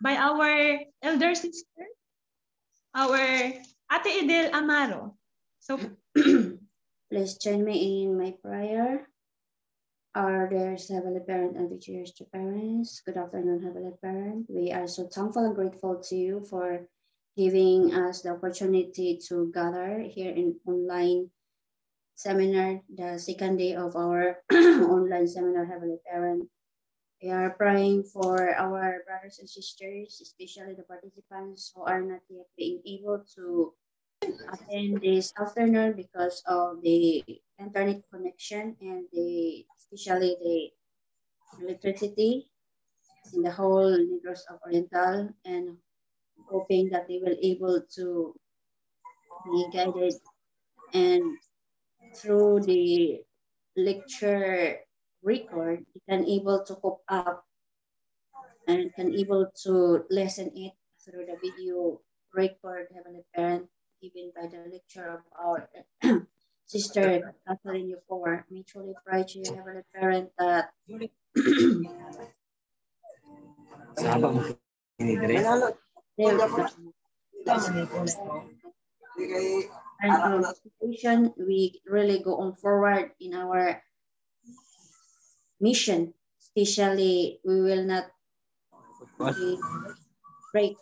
by our elder sister, our Ate Edel Amaro. So please join me in my prayer. Our dear Heavenly Parent and teachers to parents, good afternoon, Heavenly Parent. We are so thankful and grateful to you for giving us the opportunity to gather here in online seminar, the second day of our online seminar, Heavenly Parent. We are praying for our brothers and sisters, especially the participants who are not yet being able to attend this afternoon because of the internet connection and especially the electricity in the whole Negros of Oriental, and hoping that they will able to be guided and through the lecture record, you can able to cope up and can able to listen it through the video record, Heavenly Parent, given by the lecture of our sister Catherine Euphor. We truly pray to you, Heavenly Parent, that and situation, we really go on forward in our mission. Especially, we will not break.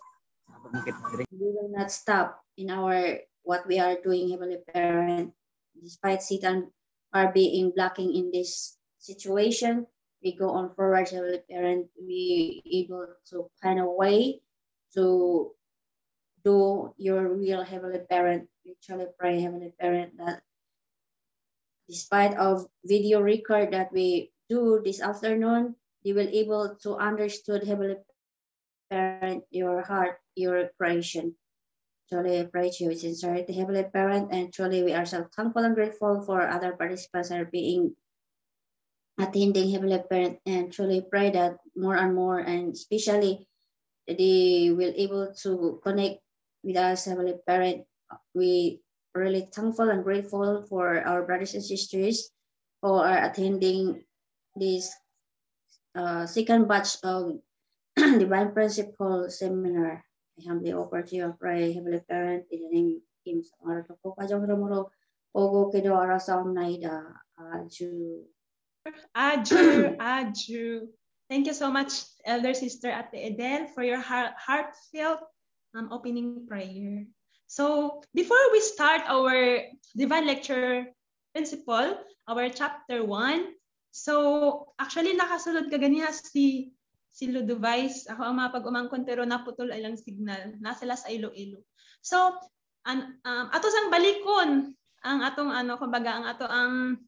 We will not stop in our what we are doing, Heavenly Parent. Despite Satan are being blocking in this situation, we go on forward, Heavenly Parent. We able to find a way to do your will, Heavenly Parent. We truly pray, Heavenly Parent, that despite of video record that we do this afternoon, you will able to understood, Heavenly Parent, your heart, your creation. Truly I pray to you with sincerity, Heavenly Parent, and truly we are so thankful and grateful for other participants are being attending, Heavenly Parent, and truly pray that more and more, and especially they will able to connect with us, Heavenly Parent. We really thankful and grateful for our brothers and sisters who are attending this second batch of Divine Principle Seminar. I humbly offer to you and pray, Heavenly Parent, in the name of Kim Samarato ko kajang ramuro ogo kedo arasam naida aju. Aju. Thank you so much, Elder Sister Ate Edel, for your heartfelt opening prayer. So before we start our Divine Lecture Principle, our chapter 1, so actually nakasulod ka ganiha si Ludovise. Ako ang mapag-umangkon pero naputol ay lang signal. Nasila sa Iloilo. So ato sang balikon ang atong kumbaga ang ato ang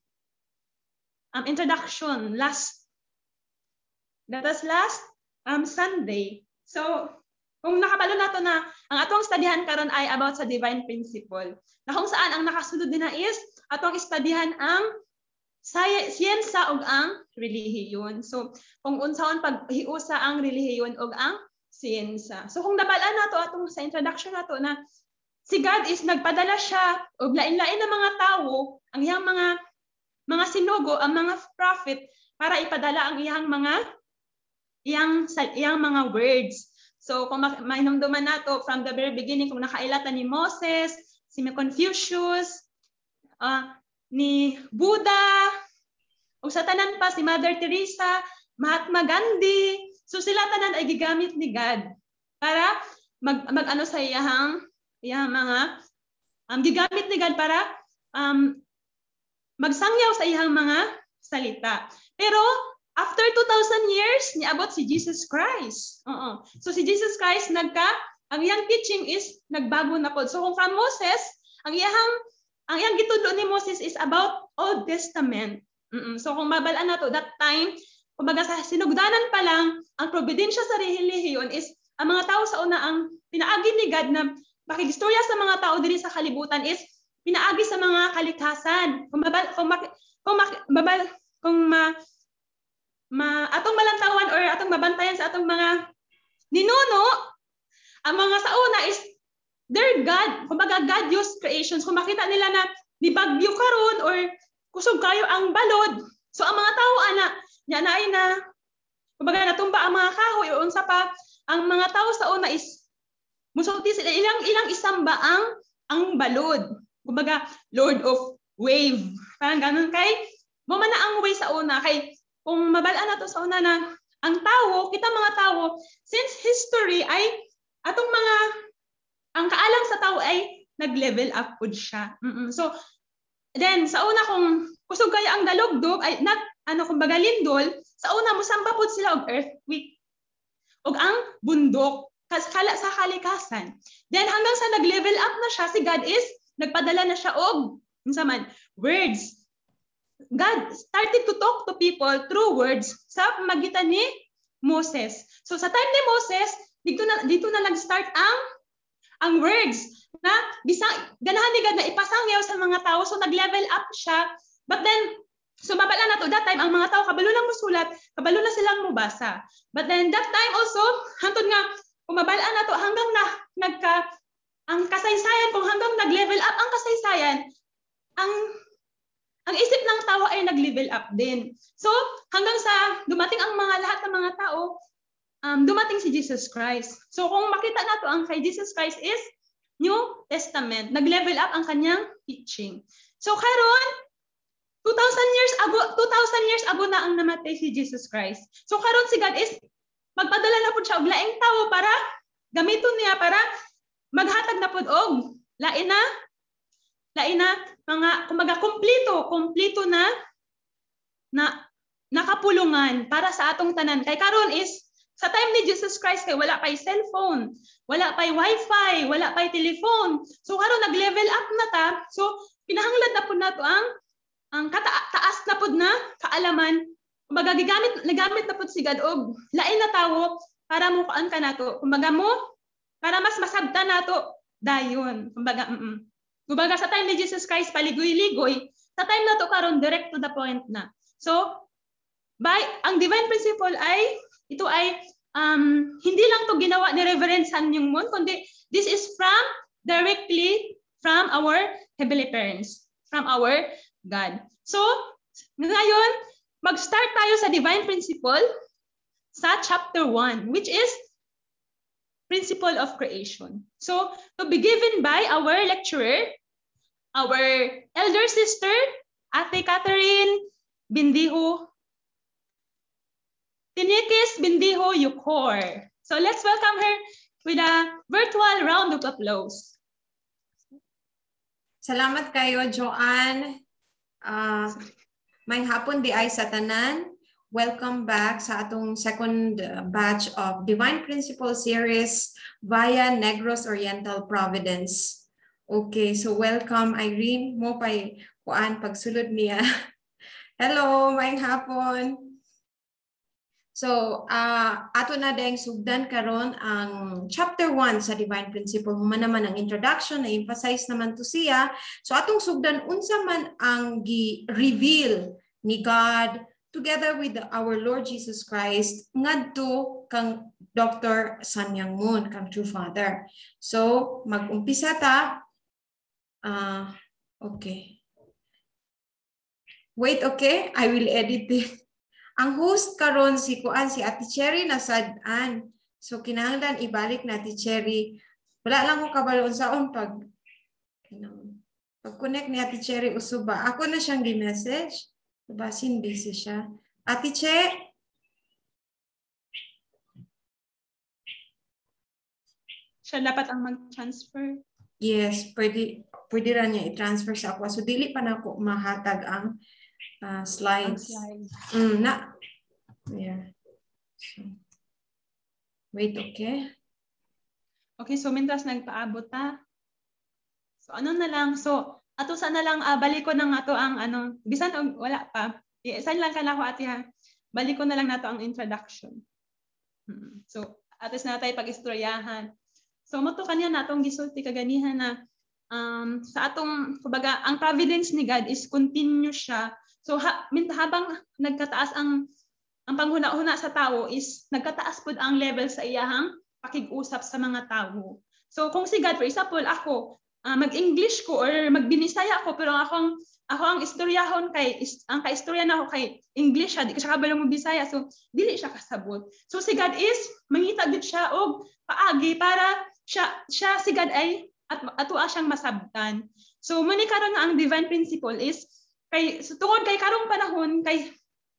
introduction last Sunday. So kung nakabalo nato na ang atong studyhan karon ay about sa divine principle. Na kung saan ang nakasulod din na is atong studyhan ang siyensa ug ang relihiyon. So kung unsaon paghiusa ang relihiyon ug ang siyensa. So kung nabala nato atong sa introduction nato na si God is nagpadala siya og lain-lain na mga tawo, ang iyang mga sinugo, ang mga prophet para ipadala ang iyang mga words. So kung mainumduman nato from the very beginning, kung nakailatan ni Moses, si Confucius, ni Buddha, o sa tanan pa si Mother Teresa, Mahatma Gandhi. So sila tanan ay gigamit ni God para mag-ano sa iyang mga gigamit ni God para magsangyaw sa iyang mga salita. Pero after 2,000 years, niabot si Jesus Christ. So si Jesus Christ ang iyang teaching is nagbago na pod. So kung from Moses, ang iyang gitudlo ni Moses is about Old Testament. So kung mabalaan nato that time, kumbaga sa sinugdanan pa lang, ang probidensya sa relihiyon is ang mga tao sa una ang pinaagi ni God na pakigistorya sa mga tao diri sa kalibutan is pinaagi sa mga kalikhasan. Atong malantawan or atong mabantayan sa atong mga ninuno, ang mga sa una is their God. Kumbaga God used creations. Kung makita nila na nibagyo karon or kusog kayo ang balod. So ang mga tao kumbaga natumba ang mga kahoy o unsa pa ang mga tao sa una is musulti sila ilang isamba ang balod. Kumbaga, Lord of Wave. Parang ganun kay mo man na ang way sa una kay kung mabalaan na to sa una na ang tao, kita mga tao, since history ay atong mga ang kaalam sa tao ay nag-level up pud siya. So then sa una kung kusog kaya ang dalugdog ay kumbaga lindol, sa una mosamba pud sila og earthquake. Og ang bundok kala sa kalikasan. Then hanggang sa nag-level up na siya, si God is nagpadala na siya og unsa man words. God started to talk to people through words sa pamagitan ni Moses. So sa time ni Moses, dito na nag-start ang words na bisang ganahan ni God na ipasangyaw sa mga tao. So nag-level up siya. But then sumabala na to that time ang mga tao kabalo lang musulat, kabalo na silang mubasa. But then that time also hangtod nga umabala na to hanggang ang kasaysayan kung hanggang nag-level up ang kasaysayan, ang isip ng tao ay nag-level up din. So, hanggang sa dumating ang lahat ng mga tao, dumating si Jesus Christ. So, kung makita nato ang kay Jesus Christ is New Testament. Nag-level up ang kanyang teaching. So, karon 2,000 years ago na ang namatay si Jesus Christ. So, karon si God is magpadala na po siya og laing tao para gamiton niya para maghatag na pud og lain na mga kumbaga kompleto na nakapulungan para sa atong tanan. Kay karon is sa time ni Jesus Christ kay wala pay cellphone, wala pay wifi, wala pay telephone. So karon nag-level up na ta. So pinahanglan na pud nato ang taas na pud na kaalaman. Kumbaga nagamit na pud si God og lain na tawo para mo kaan ka nato. Kumbaga para mas masabtan nato dayon. Kumbaga sa time ni Jesus Christ paligoy-ligoy, sa time na to karon direct to the point na. So ang divine principle ay ito ay hindi lang to ginawa ni Reverend San Yung Moon, kundi this is directly from our heavenly parents, from our God. So ngayon mag-start tayo sa divine principle sa chapter 1, which is principle of creation. So, to be given by our lecturer, our elder sister, Ate Catherine Bindiho, Tinikis Bindiho Yukor. So, let's welcome her with a virtual round of applause. Salamat kayo, Joanne. May hapon di ay sa tanan. Welcome back sa atong second batch of Divine Principle Series via Negros Oriental Providence. Okay, so welcome Irene. Mo pa'y kuan pagsulod niya. Hello, maayong hapon. So, ato na dayang sugdan karon ang chapter 1 sa Divine Principle. Human naman ang introduction, na-emphasize naman to siya. So, atong sugdan, unsa man ang gi-reveal ni God together with our Lord Jesus Christ ngadto kang Dr. San Yung Moon, kang True Father. So, mag-umpisa ta. Okay. Wait, okay? I will edit it. Ang host karon si Ate Cherry na sad-an. So, kinahanglan ibalik na Ate Cherry. Wala lang ko kabaloon saon pag-connect ni Ate Cherry usuba. Ako na siyang gi-message. Basin busy siya. Ate Che? Siya dapat ang mag-transfer. Yes, pwede rin niya i-transfer sa ako. So, dili pa na ako mahatag ang slides. Yeah. So, wait, okay? Okay, so mintas nagpaabot ta. So, ano na lang. So, ato sana lang balik ko nang ato ang bisan wala pa. Isan lang kana ko ate ha. Balik ko na lang nato ang introduction. So atos na tayo pag-istoryahan. So moto kanya natong gisulti kaganihan na sa atong kumbaga ang providence ni God is continuous siya. So habang nagkataas ang panghuna-huna sa tao is nagkataas pud ang level sa iyahang pakig-usap sa mga tao. So kung si God, for example, ako mag-English ko or mag-Binisaya ko, pero ako ang istoryahon ang kaistorya na ako kay English siya, di ka siya kabalo mo Bisaya, so dili siya kasabot. So si God is mangita gid siya og paagi para siya si God ay atoa siyang masabtan. So muni karon nga ang divine principle is tungod kay karong panahon kay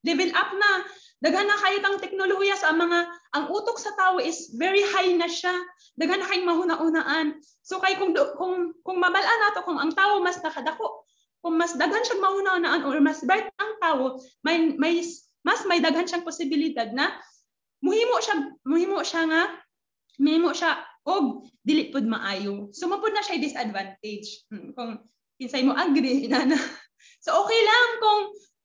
level up na, daghan na kayo tang teknolohiya sa ang utok sa tao is very high na siya. Daghan na kayong mahuna-unaan. So kay kung mabalaan nato kung ang tao mas nakadako, kung mas daghan siyang mahuna-unaan or mas bright ang tao, mas may daghan siyang posibilidad na muhimo siya og dili pud maayo. So mapud na siya disadvantage. Kung kinsay mo agree inana. So okay lang kung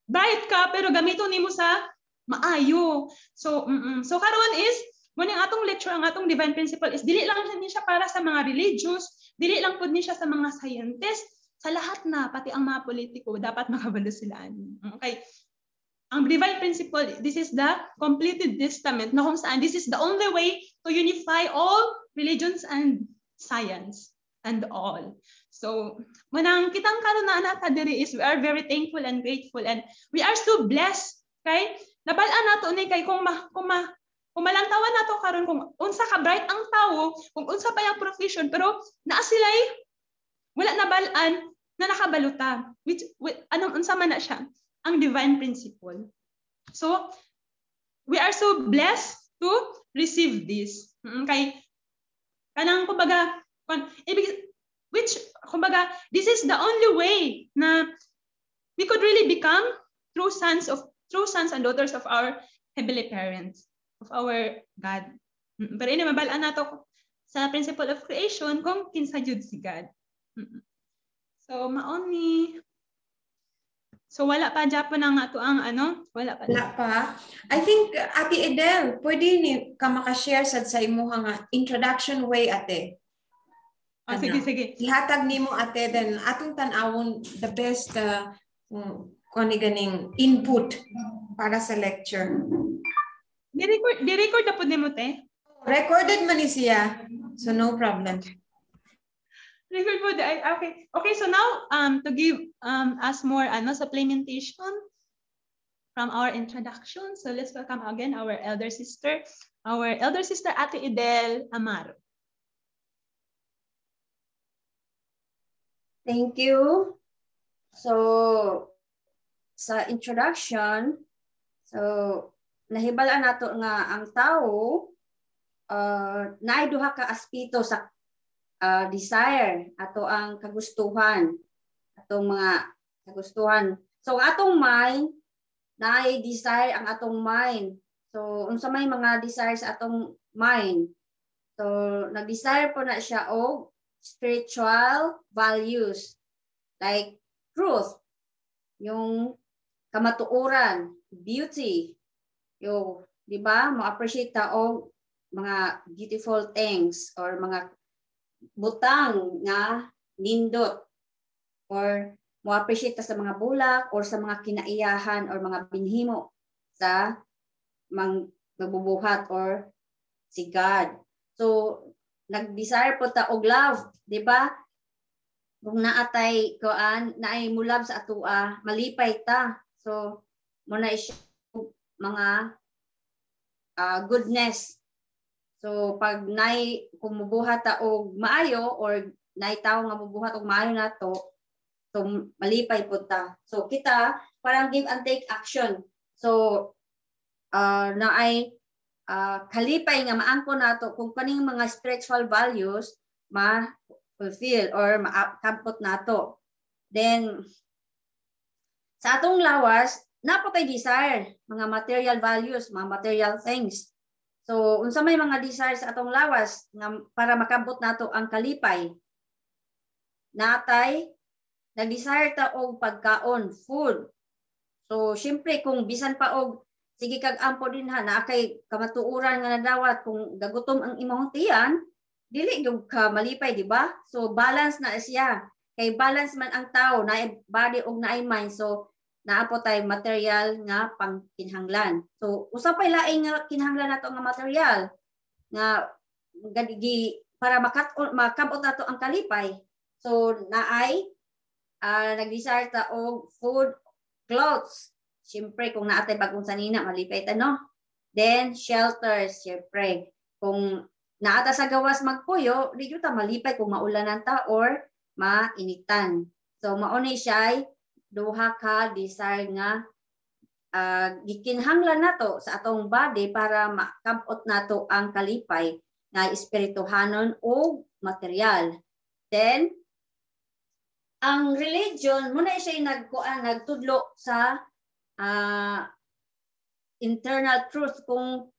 bright ka pero gamiton nimo sa maayo. So karon is muna ang atong lecture, ang atong divine principle is dili lang siya para sa mga religious, dili lang pud ni siya sa mga scientists, sa lahat na, pati ang mga politiko dapat makabalo sila. Okay. Ang divine principle, this is the completed testament na kung saan this is the only way to unify all religions and science and all. So, manang kitang karon na nata diri is we are very thankful and grateful and we are so blessed. Kay nabal-an nato ni kay kung malantawan nato karon kung unsa ka bright ang tawo, kung unsa pa yung profession, pero naa sila'y wala na balaan na nakabaluta. Which anong unsa man na siya? Ang divine principle. So, we are so blessed to receive this. Kay kanang kumbaga this is the only way na we could really become true sons and daughters of our heavenly parents, of our God. Pero ini mabalaan nato sa principle of creation kung kinsa jud si God. So maoni. So wala pa Japon ang ato ang wala pa. I think Ate Edel, pwede ni ka maka-share sa imuhang introduction way ate. Sige. Ihatag nimo ate then atong tan-awon the best ganing input para sa lecture. Di-record na pud nimo te? Recorded man ni siya. So no problem. Record po. Okay, so now to give us more supplementation from our introduction. So let's welcome again our elder sister Ate Edel Amaro. Thank you. So sa introduction, so nahibalaan nato nga ang tao naay duha ka aspeto sa desire ato ang kagustuhan, atong mga kagustuhan. So atong mind naay desire ang atong mind. So unsa may mga desire sa atong mind? So nag-desire po na siya og spiritual values like truth, yung kamatuoran, beauty, yung di ba mo appreciate ta og mga beautiful things or mga butang nga nindot or mo appreciate ta sa mga bulak or sa mga kinaiyahan or mga binhimo sa magbubuhat or si God. So nag-desire po ta og love, di ba? Kung naatay naay mo love sa atua, malipay ta. So mo na mga goodness. So pag kung mubuhat ta og maayo or naay tawo nga mubuhat og maayo nato, so malipay pud ta. So kita parang give and take action. So naay kalipay nga maangkon nato kung kaning mga spiritual values ma-fulfill or makabot nato. Then sa atong lawas napo tay desire, mga material values, mga material things. So unsa may mga desire sa atong lawas nga para makabot nato ang kalipay? Natay nag-desire ta og pagkaon, food. So syempre kung bisan pa og sige kag ampo dinha na kay kamatuoran nga nadawat kung gagutom ang imong tiyan, dili gyud ka malipay, di ba? So balance na siya. Kay balance man ang tao, naay body ug naay mind. So naapo tay material nga pangkinahanglan. So usapay laing nga kinahanglan nato nga material nga para makabot nato ang kalipay. So naay nag-desire ta og food, clothes. Siyempre kung naatay bagong sanina malipay ta no. Then shelters, siyempre kung naata sa gawas magpuyo, di ta malipay kung maulanan ta or mainitan. So maunay siya duha ka desire nga gikinhanglan nato sa atong body para makabot nato ang kalipay nga espirituhanon o material. Then ang religion muna siya nagtudlo sa internal truth kung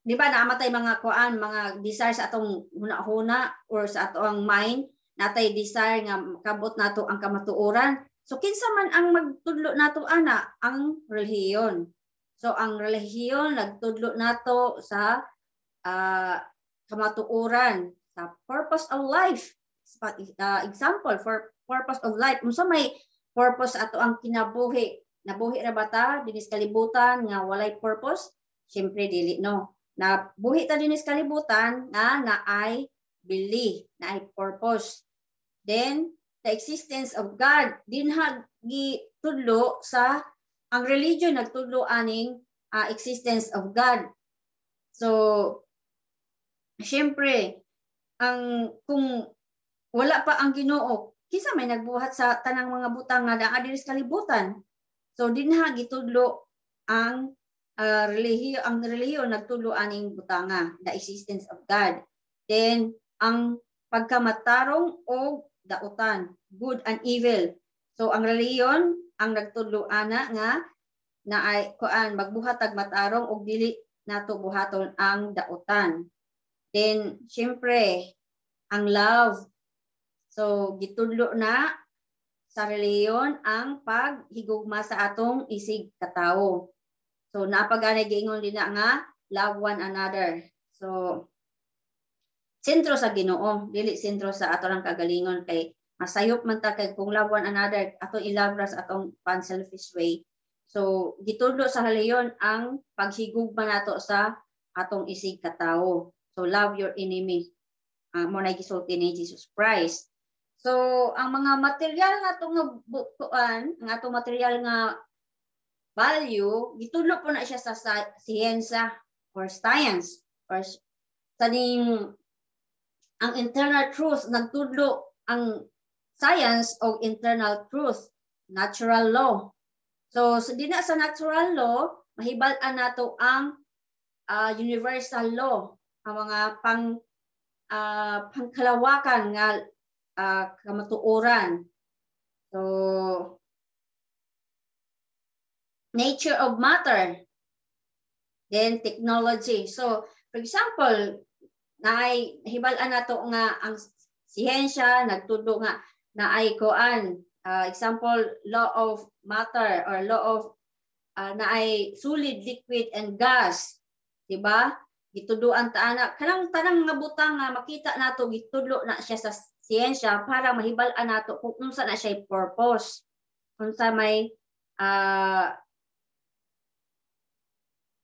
di ba naamatay mga mga desire sa atong huna-huna or sa atong mind, natay desire nga makabot nato ang kamatuoran. So kinsa man ang magtudlo nato ana? Ang relihiyon. So ang relihiyon nagtudlo nato sa kamatuoran, sa purpose of life. Example for purpose of life. Unsa may purpose ato ang kinabuhi? Nabuhi ra ba ta dinis kalibutan nga walay purpose? Syempre dili no. Nabuhi ta dinis kalibutan nga naay bili, naay purpose. Then the existence of God dinha gitudlo sa ang religion nagtudlo aning existence of God. So syempre kung wala pa ang Ginoo, kinsa may nagbuhat sa tanang mga butang nga naa diri sa kalibutan. So dinha gitudlo ang relihiyon nagtudlo aning butanga, the existence of God. Then ang pagkamatarong o dautan, good and evil. So ang relihiyon ang nagtudlo ana nga naay magbuhat og matarong og dili nato buhaton ang dautan. Then syempre ang love. So gitudlo na sa relihiyon ang paghigugma sa atong isig katawo. So napagani giingon din nga love one another. So sentro sa Ginoo, dili sentro sa ato lang kagalingon kay masayop man ta kay kung love one another ato ilabra sa atong pan-selfish way. So gitudlo sa relihiyon ang paghigugma nato sa atong isig katawo. So love your enemy. Mo na gisulti ni Jesus Christ. So ang mga material nga nga butuan, ang atong material nga value, gitudlo po na siya sa siyensya or science or saning ang internal truth nagtudlo ang science o internal truth, natural law. So dina sa natural law mahibal-an nato ang universal law, ang mga pangkalawakan nga kamatuoran. So nature of matter, then technology. So for example, nahibal-an nato nga ang siyensya nagtudlo nga naay example law of matter or law of naay solid, liquid and gas, di ba? Gituduan ta ana kanang tanang nga butang nga makita nato gitudlo na siya sa siyensya para mahibal-an nato kung unsa na siya purpose, unsa may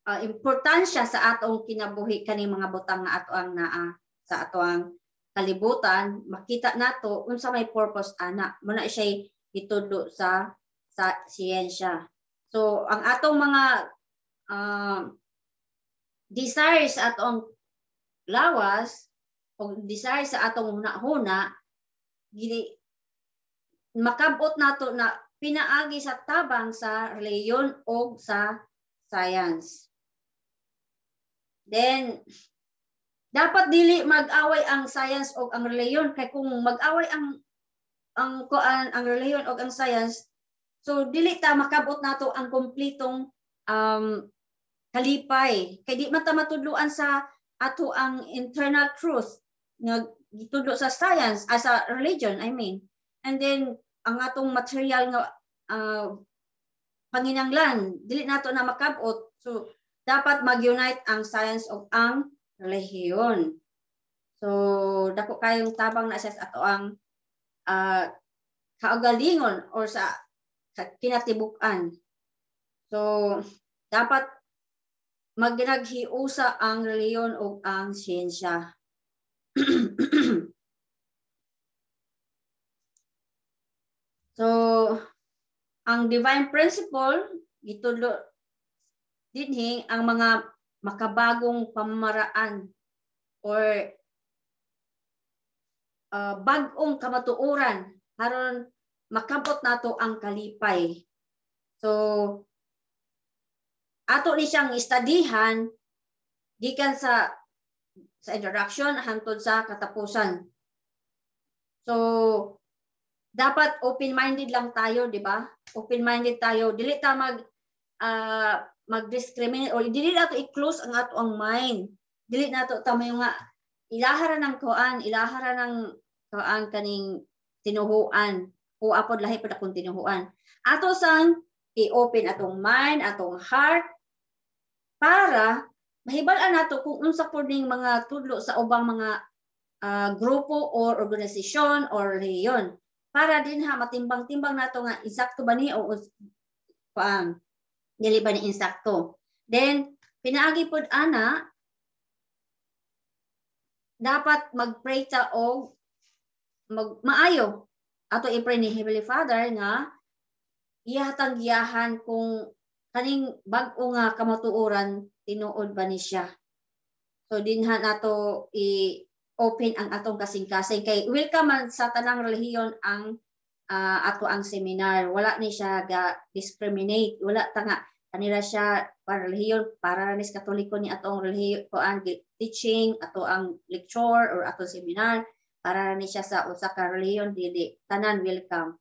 importansya sa atong kinabuhi kaning mga butang nga ato ang naa sa ato ang kalibutan, makita nato unsa may purpose ana mo na siya gitudlo sa siyensya. So ang atong mga desires sa atong lawas o desire sa atong huna-huna makabot nato na pinaagi sa tabang sa reliyon o sa science. Then dapat dili mag-away ang science o ang reliyon kay kung mag-away ang reliyon o ang science, so dili ta makabot nato ang kompletong kalipay kay di man ta matudloan sa ato ang internal truth nga gitudlo sa science sa religion I mean. And then ang atong material nga panginanglan dili nato na makabot. So dapat mag-unite ang science o ang relihiyon. So dako kayong tabang na sa ato ang kaugalingon or sa kinatibuk-an. So dapat magnaghiusa ang reliyon o ang siyensya. So, ang divine principle, gitulo dinhi ang mga makabagong pamaraan or bag-ong kamatuoran aron makabot nato ang kalipay. So, ato ni siyang istadihan gikan sa introduction hangtod sa katapusan. So, dapat open-minded lang tayo, di ba? Open-minded tayo. Dili ta mag-discriminate or dili nato i-close ang ato ang mind. Dili nato ta may nga ilahara ng kuan, ilahara ng kuan kaning tinuhuan o apod lahi pud akong tinuhuan. Ato sang i-open atong mind, atong heart para mahibal-an nato kung unsa pud ning mga tudlo sa ubang mga grupo or organisasyon or rehiyon para din ha matimbang-timbang nato nga insakto ba ni o dili ba ni insakto. Then pinaagi pud ana dapat mag-pray ta og maayo ato i-pray ni Heavenly Father nga ihatang giyahan kung kaning bag-o nga kamatuoran tinuod ba ni siya. So dinha nato i-open ang atong kasing-kasing kay welcome man sa tanang relihiyon ang ato ang seminar. Wala ni siya ga discriminate, wala ta nga kanila siya para relihiyon para ni Katoliko ni atong relihiyon ko ang teaching ato ang lecture or ato seminar para ni siya sa usa ka relihiyon dili tanan welcome.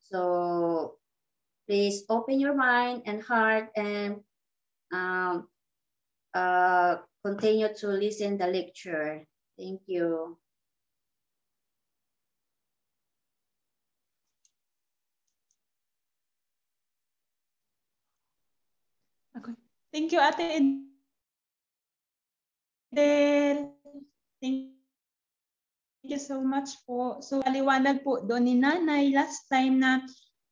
So please open your mind and heart and continue to listen the lecture. Thank you. Okay. Thank you, Ate Edel. Thank you so much po. So, aliwanag po doon ni Nanay last time na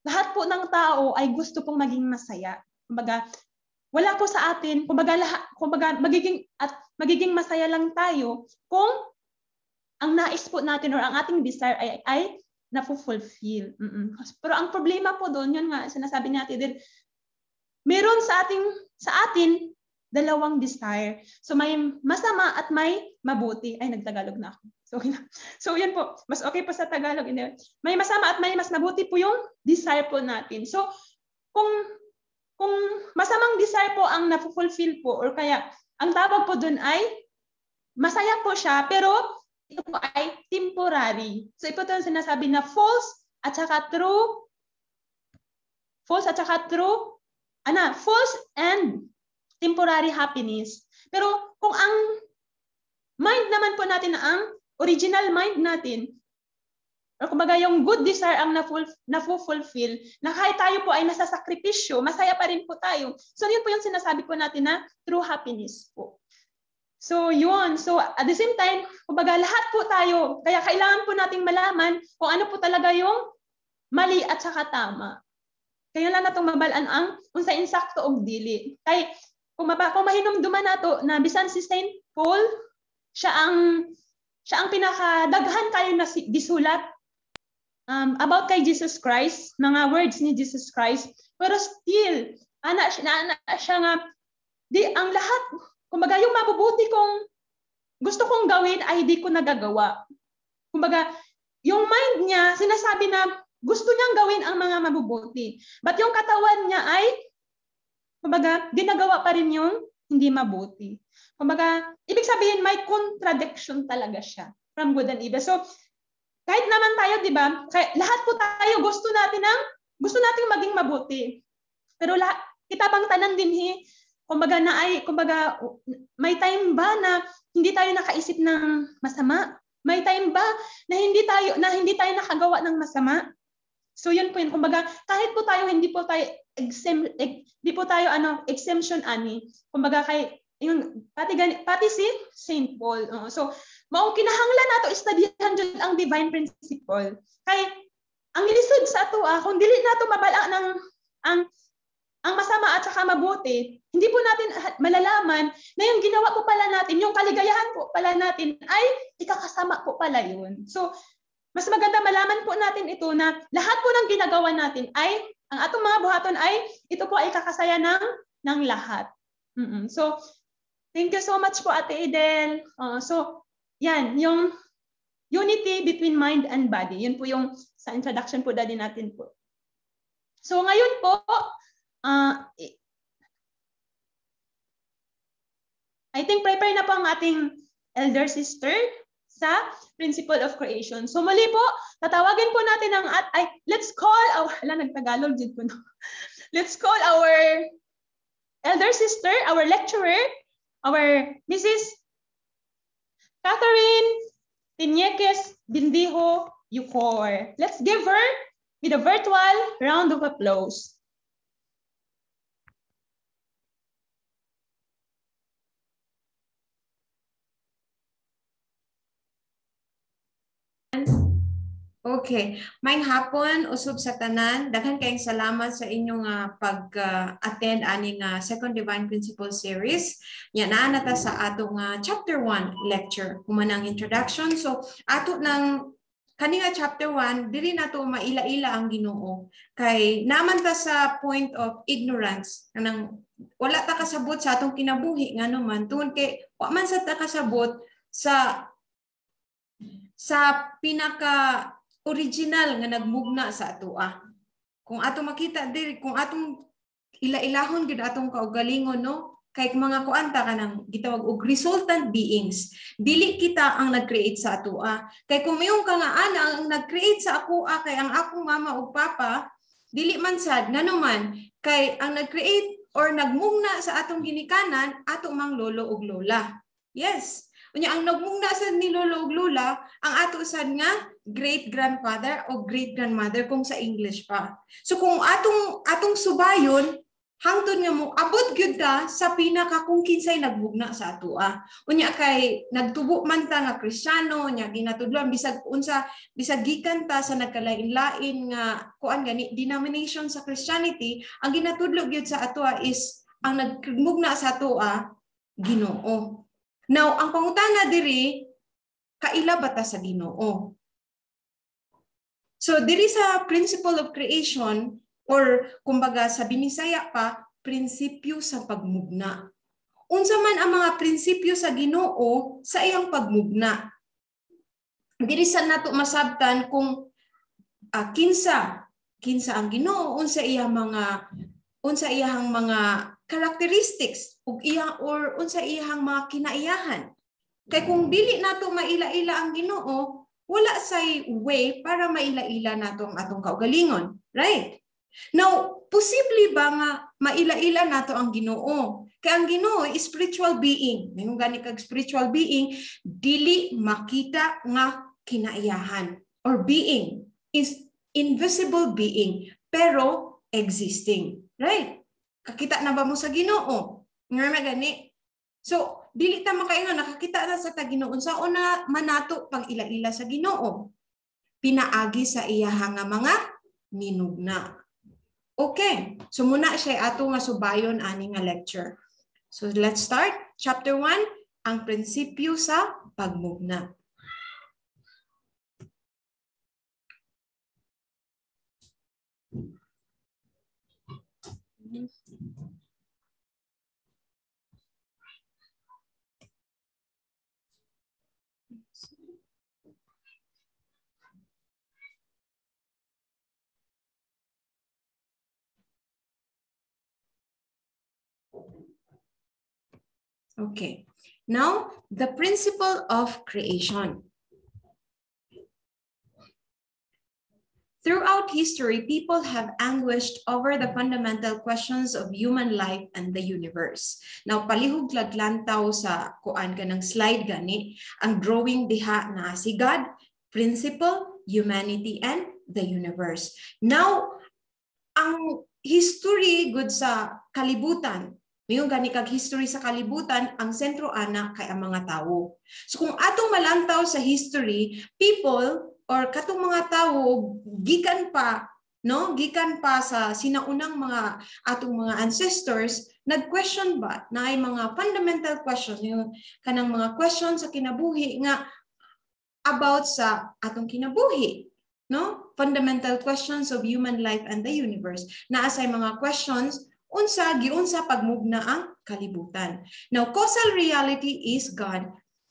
lahat po ng tao ay gusto pong maging masaya. Kumbaga, wala po sa atin, kumbaga magiging masaya lang tayo kung ang nais po natin or ang ating desire ay na-fulfill. Pero ang problema po doon, yun nga, sinasabi natin din, meron sa atin dalawang desire. So may masama at may mabuti. Ay, nagtagalog na ako. So yun po, mas okay po sa Tagalog. May masama at may mas mabuti po yung desire po natin. So kung masamang desire po ang na-fulfill po or kaya ang tawag po doon ay masaya po siya pero ito po ay temporary. So ito po yung sinasabi na false at saka true. False and temporary happiness. Pero kung ang mind naman po natin na ang original mind natin, o kumbaga yung good desire ang na-fulfill, na kahit tayo po ay nasasakripisyo, masaya pa rin po tayo. So yun po yung sinasabi po natin na true happiness po. So yun, so at the same time, kumbaga lahat po tayo, kaya kailangan po nating malaman kung ano po talaga yung mali at saka tama. Kaya lang natong mabalaan ang unsa insakto og dili. Kay kung mahinumduman nato na bisan si Saint Paul, siya ang pinakadaghan kayo na gisulat about kay Jesus Christ, mga words ni Jesus Christ. Pero still, ana siya nga di ang lahat, kumbaga yung mabubuti kong gusto kong gawin ay di ko nagagawa. Kumbaga, yung mind niya sinasabi na gusto niyang gawin ang mga mabubuti. But yung katawan niya ay, kumbaga, ginagawa pa rin yung hindi mabuti. Kumbaga, ibig sabihin, may contradiction talaga siya from good and evil. So, kahit naman tayo, di ba, lahat po tayo gusto natin maging mabuti. Pero kita bang tanan din kumbaga may time ba na hindi tayo nakaisip ng masama? May time ba na hindi tayo nakagawa ng masama? So yun po yun. Kumbaga, kahit po tayo hindi po tayo exemption ani. Kumbaga yung pati si Saint Paul. So maong kinahanglan nato istudyahan jud ang divine principle. Kay ang lisod sa ato kung dili nato mabala ng ang masama at saka mabuti, hindi po natin malalaman na yung ginawa po pala natin, yung kaligayahan po pala natin ay ikakasama po pala yun. So mas maganda malaman po natin ito na lahat po ng ginagawa natin ay, ang atong mga buhaton ay, ito po ay kakasaya ng lahat. So, thank you so much po, Ate Edel. So, yan, yung unity between mind and body. Yun po yung sa introduction po daddy natin po. So, ngayon po, I think prepare na po ang ating elder sister sa principle of creation. So muli po, tatawagin po natin ang let's call our nagtagalog din po, no? Let's call our elder sister, our lecturer, our Mrs. Catherine Tiñeques Bindijo Yucor. Let's give her with a virtual round of applause. Okay. Maayong hapon, usab sa tanan. Daghan kayong salamat sa inyong pag-attend aning Second Divine Principle Series. Yan, naanata sa atong Chapter 1 lecture. Kumanang introduction. So, ato ng kanina Chapter 1, dili na to maila-ila ang Ginoo. Kay naman ta sa point of ignorance. Kanang wala ta kasabot sa atong kinabuhi nga naman. Tungod kay wa man sa ta kasabot sa pinaka original nga nagmugna sa atoa. Kung ato makita diri, kung atong ila-ilahon gid atong kaugalingon, no, kay mga kuanta kanang gitawag og resultant beings, dili kita ang nag-create sa atoa. Kay kung mayong ka nga ana ang nag-create sa akoa, kay ang akong mama ug papa dili man sad nganuman, kay ang nag-create or nagmugna sa atong ginikanan ato mang lolo ug lola. Yes. Unya ang nagmugna sa ni lolo ug lola ang ato sad nga great grandfather o great grandmother kung sa English pa. So kung atong subayon hangtod nga mo abot gyud ta sa pinaka kung kinsay nagmugna sa atoa. Unya kay nagtubo man ta nga Kristiyano nya ginatudlon bisag unsa bisag gikan ta sa nagkalain-lain nga kuan gani denomination sa Christianity, ang ginatudlo gyud sa atoa is ang nagmugna sa atoa Ginoo. Now, ang pangutana diri, kaila ba ta sa Ginoo? So, diri sa principle of creation, or kumbaga sa Binisaya pa, prinsipyo sa pagmugna. Unsa man ang mga prinsipyo sa Ginoo sa iyang pagmugna. Diri sa nato masabtan kung kinsa ang Ginoo, unsa iyang mga characteristics or unsa iyang mga kinaiyahan. Kay kung dili nato maila-ila ang Ginoo, wala say way para maila-ila nato ang atong kaugalingon, right? Now, posible ba nga maila-ila nato ang Ginoo? Kay ang Ginoo is spiritual being. Mayong gani kag spiritual being, dili makita nga kinaiyahan or being is invisible being pero existing, right? Kakita na ba mo sa Ginoo? Nga gani. So, dili ta makaingon nakakita na sa Ginoo. Sa una manato pag ila-ila sa Ginoo. Pinaagi sa iyaha nga mga minugna. Okay. So muna siya ato nga subayon ani nga lecture. So let's start. Chapter 1, ang prinsipyo sa pagmugna. Okay. Now, the principle of creation. Throughout history, people have anguished over the fundamental questions of human life and the universe. Now, palihog laglantaw sa kuan ka ng slide gani, ang drawing diha na si God, principle, humanity, and the universe. Now, ang history good sa kalibutan, mayong gani kag history sa kalibutan, ang sentro ana kay ang mga tawo. So kung atong malantaw sa history, people or katong mga tawo gikan pa sa sinaunang mga atong mga ancestors, nag-question ba na ay mga fundamental questions, yung kanang mga questions sa kinabuhi nga about sa atong kinabuhi, no? Fundamental questions of human life and the universe. Naa say mga questions giunsa pagmugna ang kalibutan. Now, causal reality is God.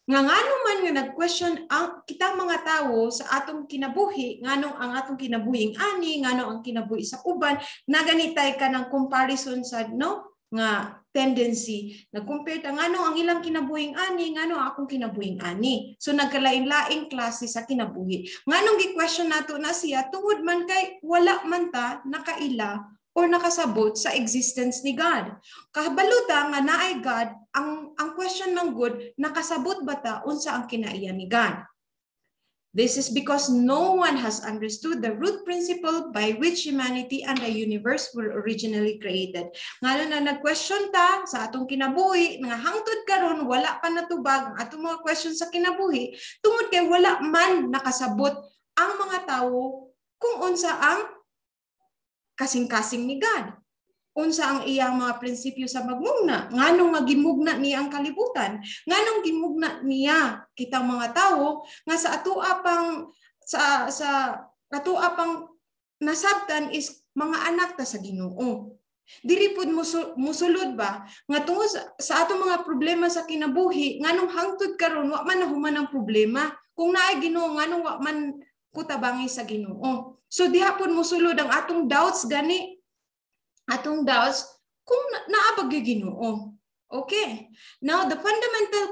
Nga ngano man nga nag-question ang kitang mga tawo sa atong kinabuhi, nganong ang atong kinabuhing ani, ngano ang kinabuhi sa uban, naganitay ka ng comparison sa nga tendency, nag-compare ta ngano ang ilang kinabuhing ani, ngano ang akong kinabuhing ani. So nagkalain-laing klase sa kinabuhi. Nganong gi-question nato na siya tungod man kay wala man ta nakaila or nakasabot sa existence ni God. Kabaluta nga naay God, ang question ng good, nakasabot ba ta unsa ang kinaiya ni God? This is because no one has understood the root principle by which humanity and the universe were originally created. Ngano na nag-question ta sa atong kinabuhi, nga hangtod karon wala pa natubag ang atong mga question sa kinabuhi, tungod kay wala man nakasabot ang mga tawo kung unsa ang kasing-kasing ni God. Unsa ang iyang mga prinsipyo sa magmugna? Nganong nga gimugna niya ang kalibutan? Nganong gimugna niya kitang mga tawo nga sa atua pang nasabtan is mga anak ta sa Ginoo. Dili pud musulod ba nga tungod sa atong mga problema sa kinabuhi, nganong hangtod karon wa man nahuman ang problema? Kung naay Ginoo, nganong wa man kutabangi sa Ginoo? So diha pud musulod ang atong doubts gani. Atong doubts kung naabag yung Ginoo. Okay. Now the fundamental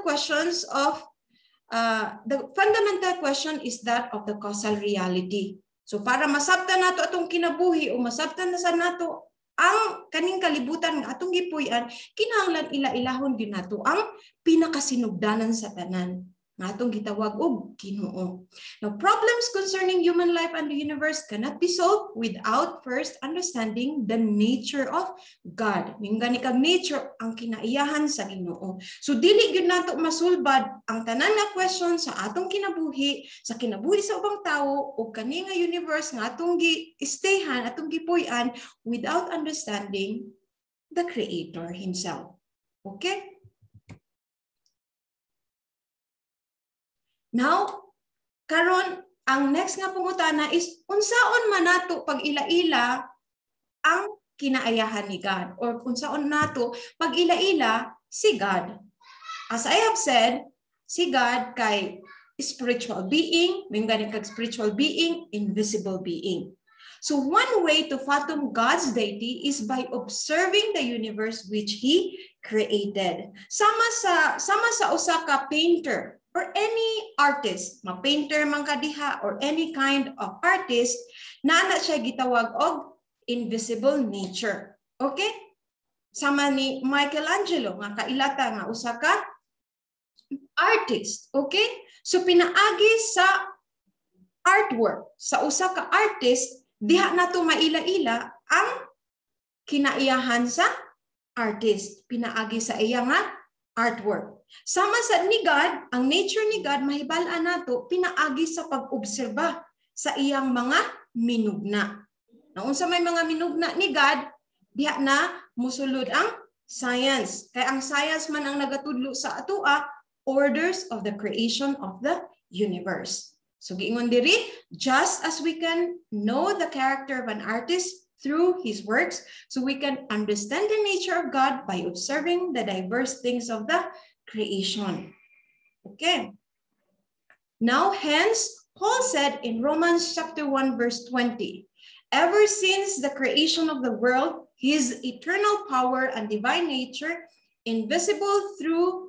question is that of the causal reality. So para masabtan nato atong kinabuhi o masabtan na sa nato ang kaning kalibutan nga atong gipuy-an, kinahanglan ila-ilahon din nato ang pinakasinugdanan sa tanan nga atong gitawag og Ginoo. Now, problems concerning human life and the universe cannot be solved without first understanding the nature of God. Mingani kag nature ang kinaiyahan sa Ginoo. So dili gyud nato masulbad ang tanan nga question sa atong kinabuhi, sa kinabuhi sa ubang tawo o kani nga universe nga atong gi-stayhan, atong gipuy-an without understanding the Creator himself. Okay? Now, karon ang next nga pangutana is unsaon man nato pag ila-ila ang kinaayahan ni God or unsaon nato pag ila-ila si God. As I have said, si God kay spiritual being, mingani kag spiritual being, invisible being. So one way to fathom God's deity is by observing the universe which He created. Sama sa usa ka painter or any artist, ma-painter man ka diha or any kind of artist, na siya gitawag og invisible nature. Okay? Sama ni Michelangelo nga kailata nga usa ka artist. Okay? So pinaagi sa artwork sa usa ka artist, diha nato maila-ila ang kinaiyahan sa artist. Pinaagi sa iya nga artwork. Sama sa ni God, ang nature ni God, mahibal-an nato, pinaagi sa pag-obserba sa iyang mga minugna. Unsa may mga minugna ni God, diha na musulod ang science. Kaya ang science man ang nagatudlo sa atua, orders of the creation of the universe. So giingon diri, just as we can know the character of an artist through his works, so we can understand the nature of God by observing the diverse things of the creation. Okay. Now, hence, Paul said in Romans chapter 1, verse 20, ever since the creation of the world, his eternal power and divine nature, invisible through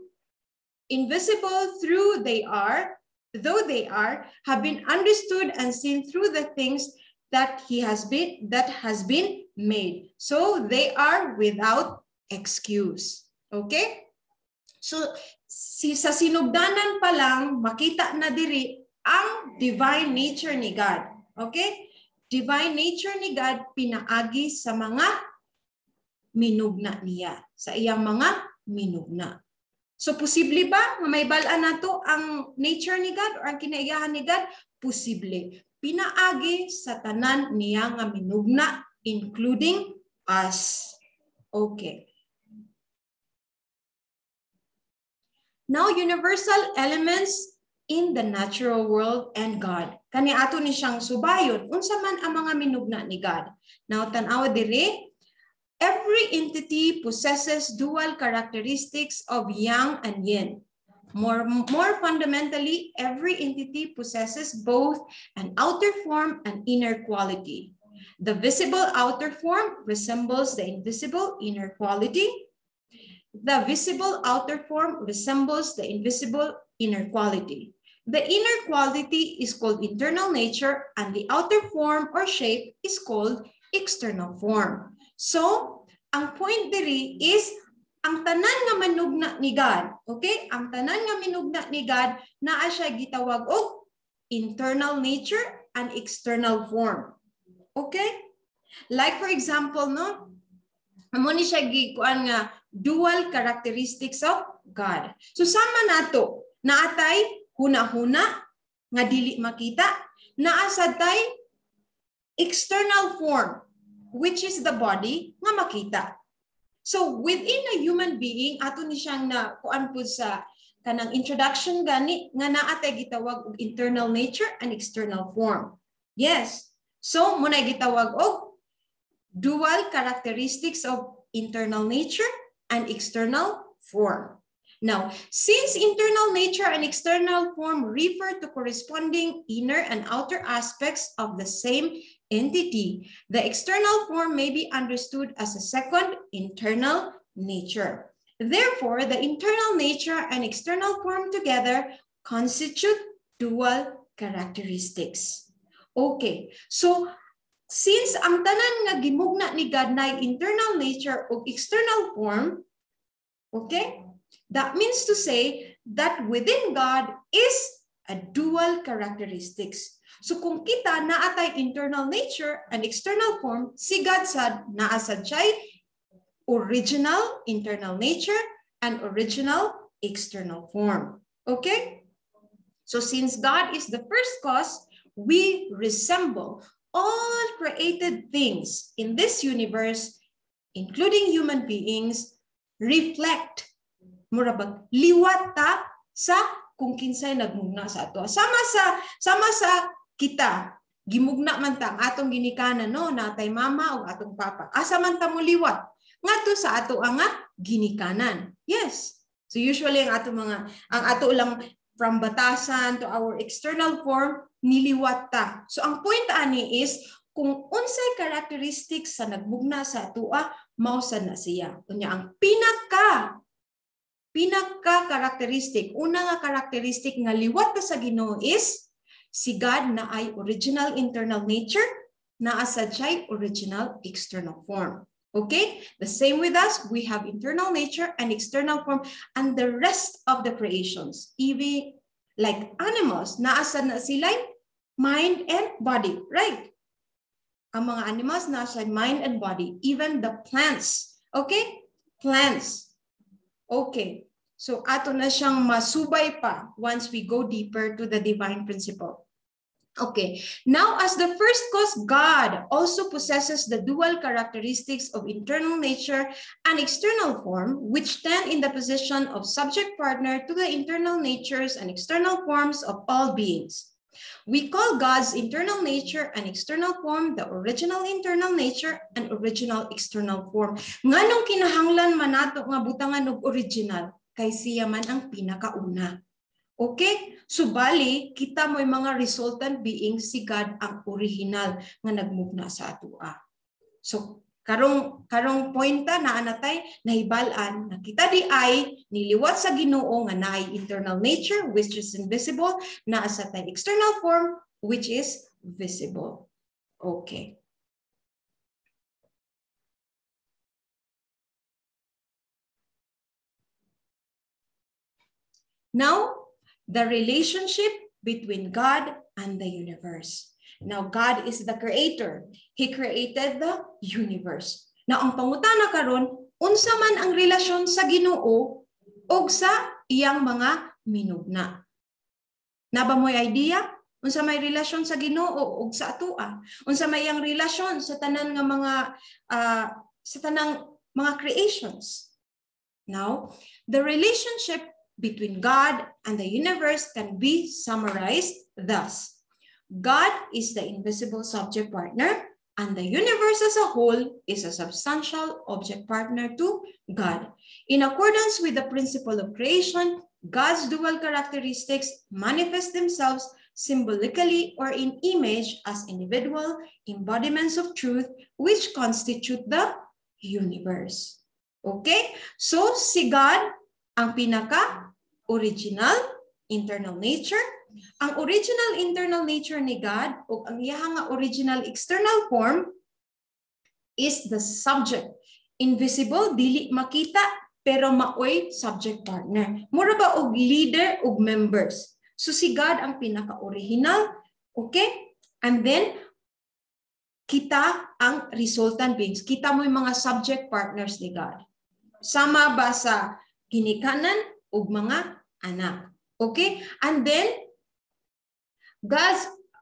though they are, have been understood and seen through the things that has been made. So they are without excuse. Okay? So sa sinugdanan pa lang, makita na diri ang divine nature ni God. Okay? Divine nature ni God pinaagi sa mga minugna niya. Sa iyang mga minugna. So posible ba nga may bal-an nato ang nature ni God or ang kinaiyahan ni God? Posible. Pinaagi sa tanan niya nga minugna, including us. Okay. Now, universal elements in the natural world and God. Kani ato ni siyang subayon, unsa man ang mga minugna ni God. Now, tanawa diri, every entity possesses dual characteristics of yang and yin. More fundamentally, every entity possesses both an outer form and inner quality. The visible outer form resembles the invisible inner quality. The visible outer form resembles the invisible inner quality. The inner quality is called internal nature, and the outer form or shape is called external form. So, ang point diri is, ang tanan nga manugna ni God, okay? Ang tanan nga minugna ni God, naa siya gitawag og internal nature and external form. Okay? Like for example, no? Amo ni siya gikuan nga dual characteristics of God. So sama nato, naatay huna-huna nga dili makita, naasad tay external form, which is the body nga makita. So within a human being, ato ni siyang na kuan po sa kanang introduction gani nga naatay gitawag og internal nature and external form. Yes. So muna gitawag og dual characteristics of internal nature and external form. Now, since internal nature and external form refer to corresponding inner and outer aspects of the same entity, the external form may be understood as a second internal nature. Therefore, the internal nature and external form together constitute dual characteristics. Okay, so since ang tanan nga gimugna ni God na internal nature o external form, okay, that means to say that within God is a dual characteristics. So kung kita naatay internal nature and external form, si God sad naasad siya original internal nature and original external form. Okay? So since God is the first cause, we resemble all created things in this universe, including human beings, reflect murabag liwat ta sa kung kinsay nagmugna sa ato. Sama sa kita gimugna man ta atong ginikanan no natay mama o atong papa. Asa man ta mo liwat ngadto sa ato ang ginikanan. Yes. So usually ang ato lang from batasan to our external form niliwat ta. So ang point ani is kung unsay characteristics sa nagmugna sa atua mao sad na siya. Unya ang pinaka karakteristik, una nga karakteristik nga liwat ta sa Ginoo is si God na ay original internal nature, naa sad siya original external form. Okay? The same with us, we have internal nature and external form, and the rest of the creations, even like animals, naa sad na sila mind and body, right? Ang mga animals nasa mind and body, even the plants. Okay? Plants. Okay, so ato na siyang masubay pa once we go deeper to the divine principle. Okay, now as the first cause, God also possesses the dual characteristics of internal nature and external form, which stand in the position of subject partner to the internal natures and external forms of all beings. We call God's internal nature and external form the original internal nature and original external form. Nganong kinahanglan man nato nga butangan og original kay siya man ang pinakauna. Okay? Subali, kita mo'y mga resultant beings, si God ang original nga nagmugna sa atua. So, karong pointa na anatay nahibalan na kita di ay niliwat sa Ginoo nga naay internal nature which is invisible, naa sa tay external form which is visible. Okay. Now, the relationship between God and the universe. Now, God is the creator. He created the universe. Now, ang pangutana karon, unsa man ang relasyon sa Ginoo og sa iyang mga minugna. Naba mo'y idea? Unsa may relasyon sa Ginoo og sa atua? Unsa may iyang relasyon sa tanan nga mga creations? Now, the relationship between God and the universe can be summarized thus. God is the invisible subject partner, and the universe as a whole is a substantial object partner to God. In accordance with the principle of creation, God's dual characteristics manifest themselves symbolically or in image as individual embodiments of truth which constitute the universe. Okay? So, si God ang pinaka-original internal nature. Ang original internal nature ni God o ang iyang original external form is the subject. Invisible, dili makita, pero maoy subject partner. Mura ba og leader og members. So si God ang pinaka-original, okay? And then, kita ang resultant beings. Kita mo yung mga subject partners ni God. Sama ba sa ginikanan o mga anak. Okay? And then,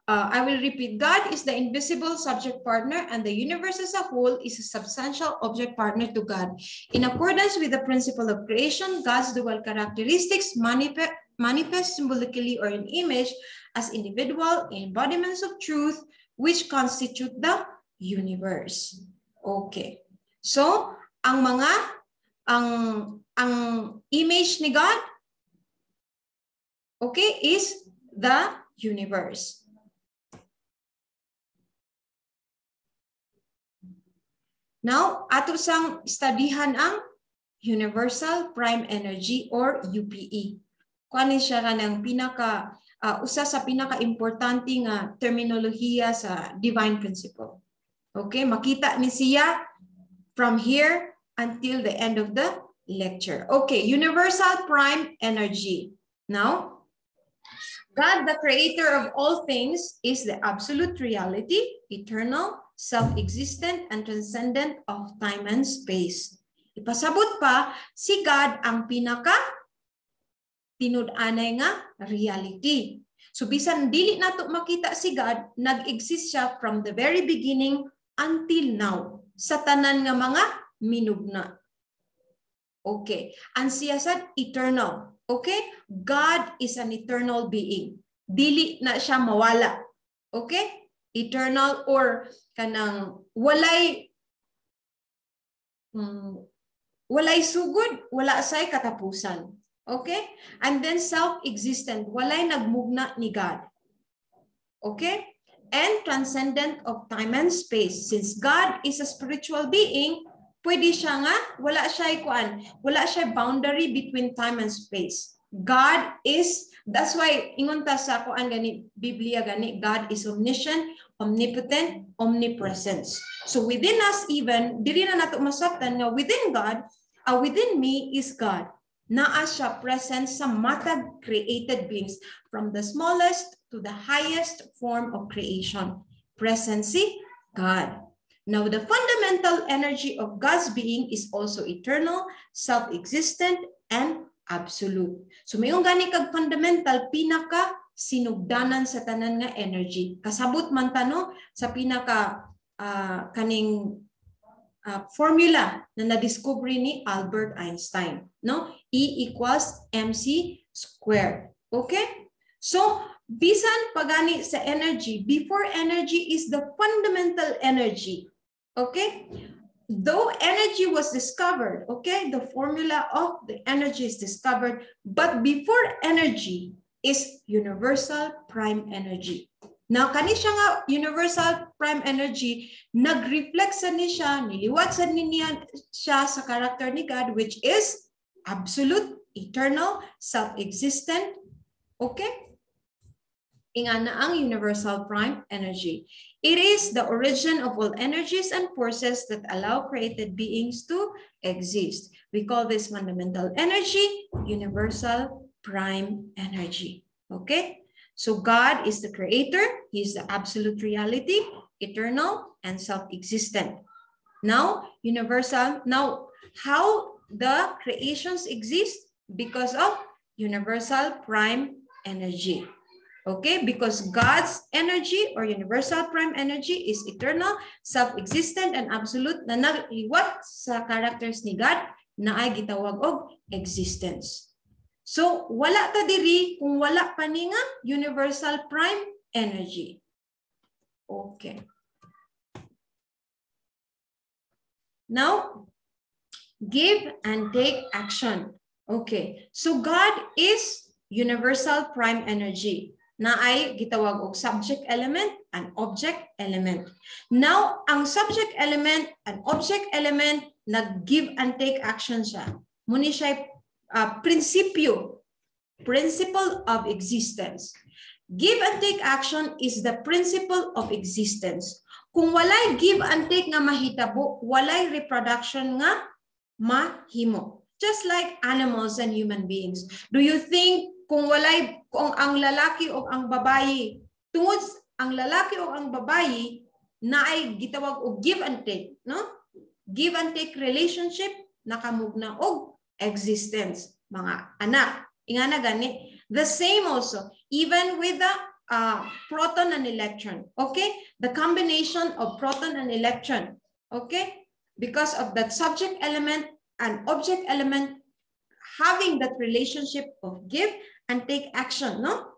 I will repeat, God is the invisible subject partner and the universe as a whole is a substantial object partner to God. In accordance with the principle of creation, God's dual characteristics manifest symbolically or in image as individual embodiments of truth which constitute the universe. Okay. So, ang image ni God, okay, is the universe. Now, ato sang studyhan ang universal prime energy or UPE. Kuanin siya kanang usa sa pinaka-importante nga terminolohiya sa divine principle. Okay, makita ni siya from here until the end of the lecture. Okay, universal prime energy. Now, God, the creator of all things, is the absolute reality, eternal, self-existent, and transcendent of time and space. Ipasabot pa, si God ang tinud-anay nga reality. So bisan dili nato makita si God, nag-exist siya from the very beginning until now sa tanan nga mga minugna. Okay, and siya sad eternal. Okay? God is an eternal being. Dili na siya mawala. Okay? Eternal or kanang walay sugod, wala say katapusan. Okay? And then self-existent, walay nagmugna ni God. Okay? And transcendent of time and space. Since God is a spiritual being, pwede siya nga, wala siya boundary between time and space. God is, that's why, ingon ta sa kuan gani, Biblia gani, God is omniscient, omnipotent, omnipresence. So within us even, dili na nato masabtan nga within God, within me is God. Naa siya present sa matag created beings from the smallest to the highest form of creation. Presency, God. Now, the fundamental energy of God's being is also eternal, self-existent, and absolute. So, mayong gani kag fundamental, pinaka sinugdanan sa tanan nga energy. Kasabot man tano sa pinaka kaning formula na na-discover ni Albert Einstein. No? E equals mc squared. Okay? So, bisan pagani sa energy, before energy is the fundamental energy. Okay, though energy was discovered, okay, the formula of the energy is discovered, but before energy is universal prime energy. Now, kani siya nga universal prime energy, nag-reflect sa ni siya, niliwat sa niya siya sa character ni God, which is absolute, eternal, self-existent, okay? Inga na ang universal prime energy. It is the origin of all energies and forces that allow created beings to exist. We call this fundamental energy universal prime energy. Okay? So God is the creator. He is the absolute reality, eternal, and self-existent. Now, universal. Now, how the creations exist? Because of universal prime energy. Okay, because God's energy or universal prime energy is eternal, self-existent, and absolute na nagliwat sa characters ni God na ay gitawag og existence. So wala ta diri kung wala pa ni nga universal prime energy. Okay. Now, give and take action. Okay. So God is universal prime energy na ay gitawag og subject element and object element. Now, ang subject element and object element nag-give and take action siya. Muni siya principle of existence. Give and take action is the principle of existence. Kung walay give and take nga mahitabo, walay reproduction nga mahimo. Just like animals and human beings. Do you think kung ang lalaki o ang babayi, tungod ang lalaki o ang babayi na ay gitawag og give and take, no? Give and take relationship nakamugna og existence, mga anak. Ingana gani. The same also, even with the proton and electron, okay? The combination of proton and electron, okay? Because of that subject element and object element having that relationship of give and take action, no?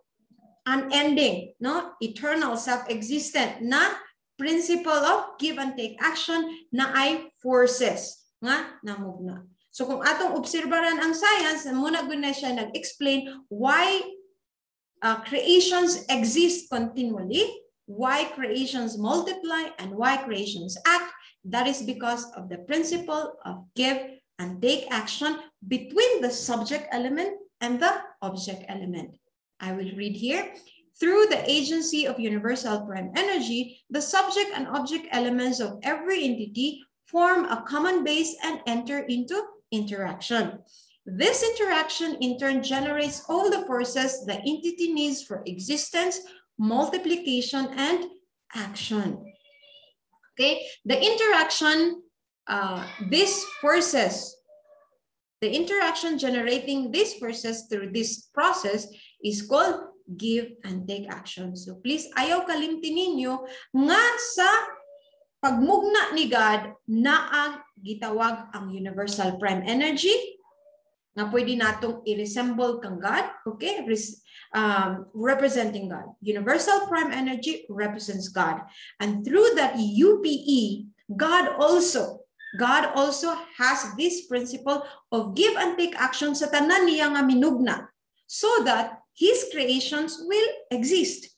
Unending, no? Eternal, self-existent na principle of give and take action na ay forces nga namugna. So kung atong obserbaran ang science, muna guna siya nag-explain why creations exist continually, why creations multiply, and why creations act. That is because of the principle of give and take action between the subject element and the object element. I will read here. Through the agency of universal prime energy, the subject and object elements of every entity form a common base and enter into interaction. This interaction in turn generates all the forces the entity needs for existence, multiplication, and action. Okay, the interaction, these forces, the interaction generating these forces through this process is called give and take action. So please, ayaw kalimtin ninyo nga sa pagmugna ni God na ang gitawag ang universal prime energy nga pwede natong i-resemble kang God, okay? Representing God. Universal prime energy represents God. And through that UPE, God also has this principle of give and take action sa tanan niya nga minugna so that His creations will exist.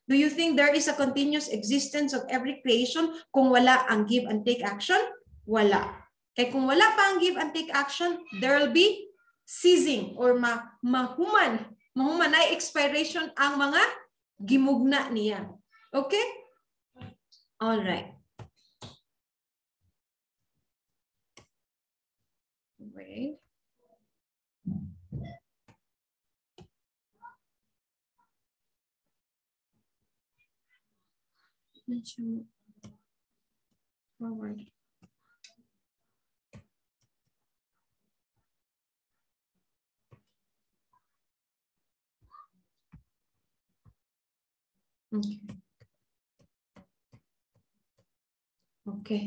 Do you think there is a continuous existence of every creation kung wala ang give and take action? Wala. Kaya kung wala pa ang give and take action, there will be ceasing or mahuman ay expiration ang mga gimugna niya. Okay? All right. Wait. Forward. Okay. Okay.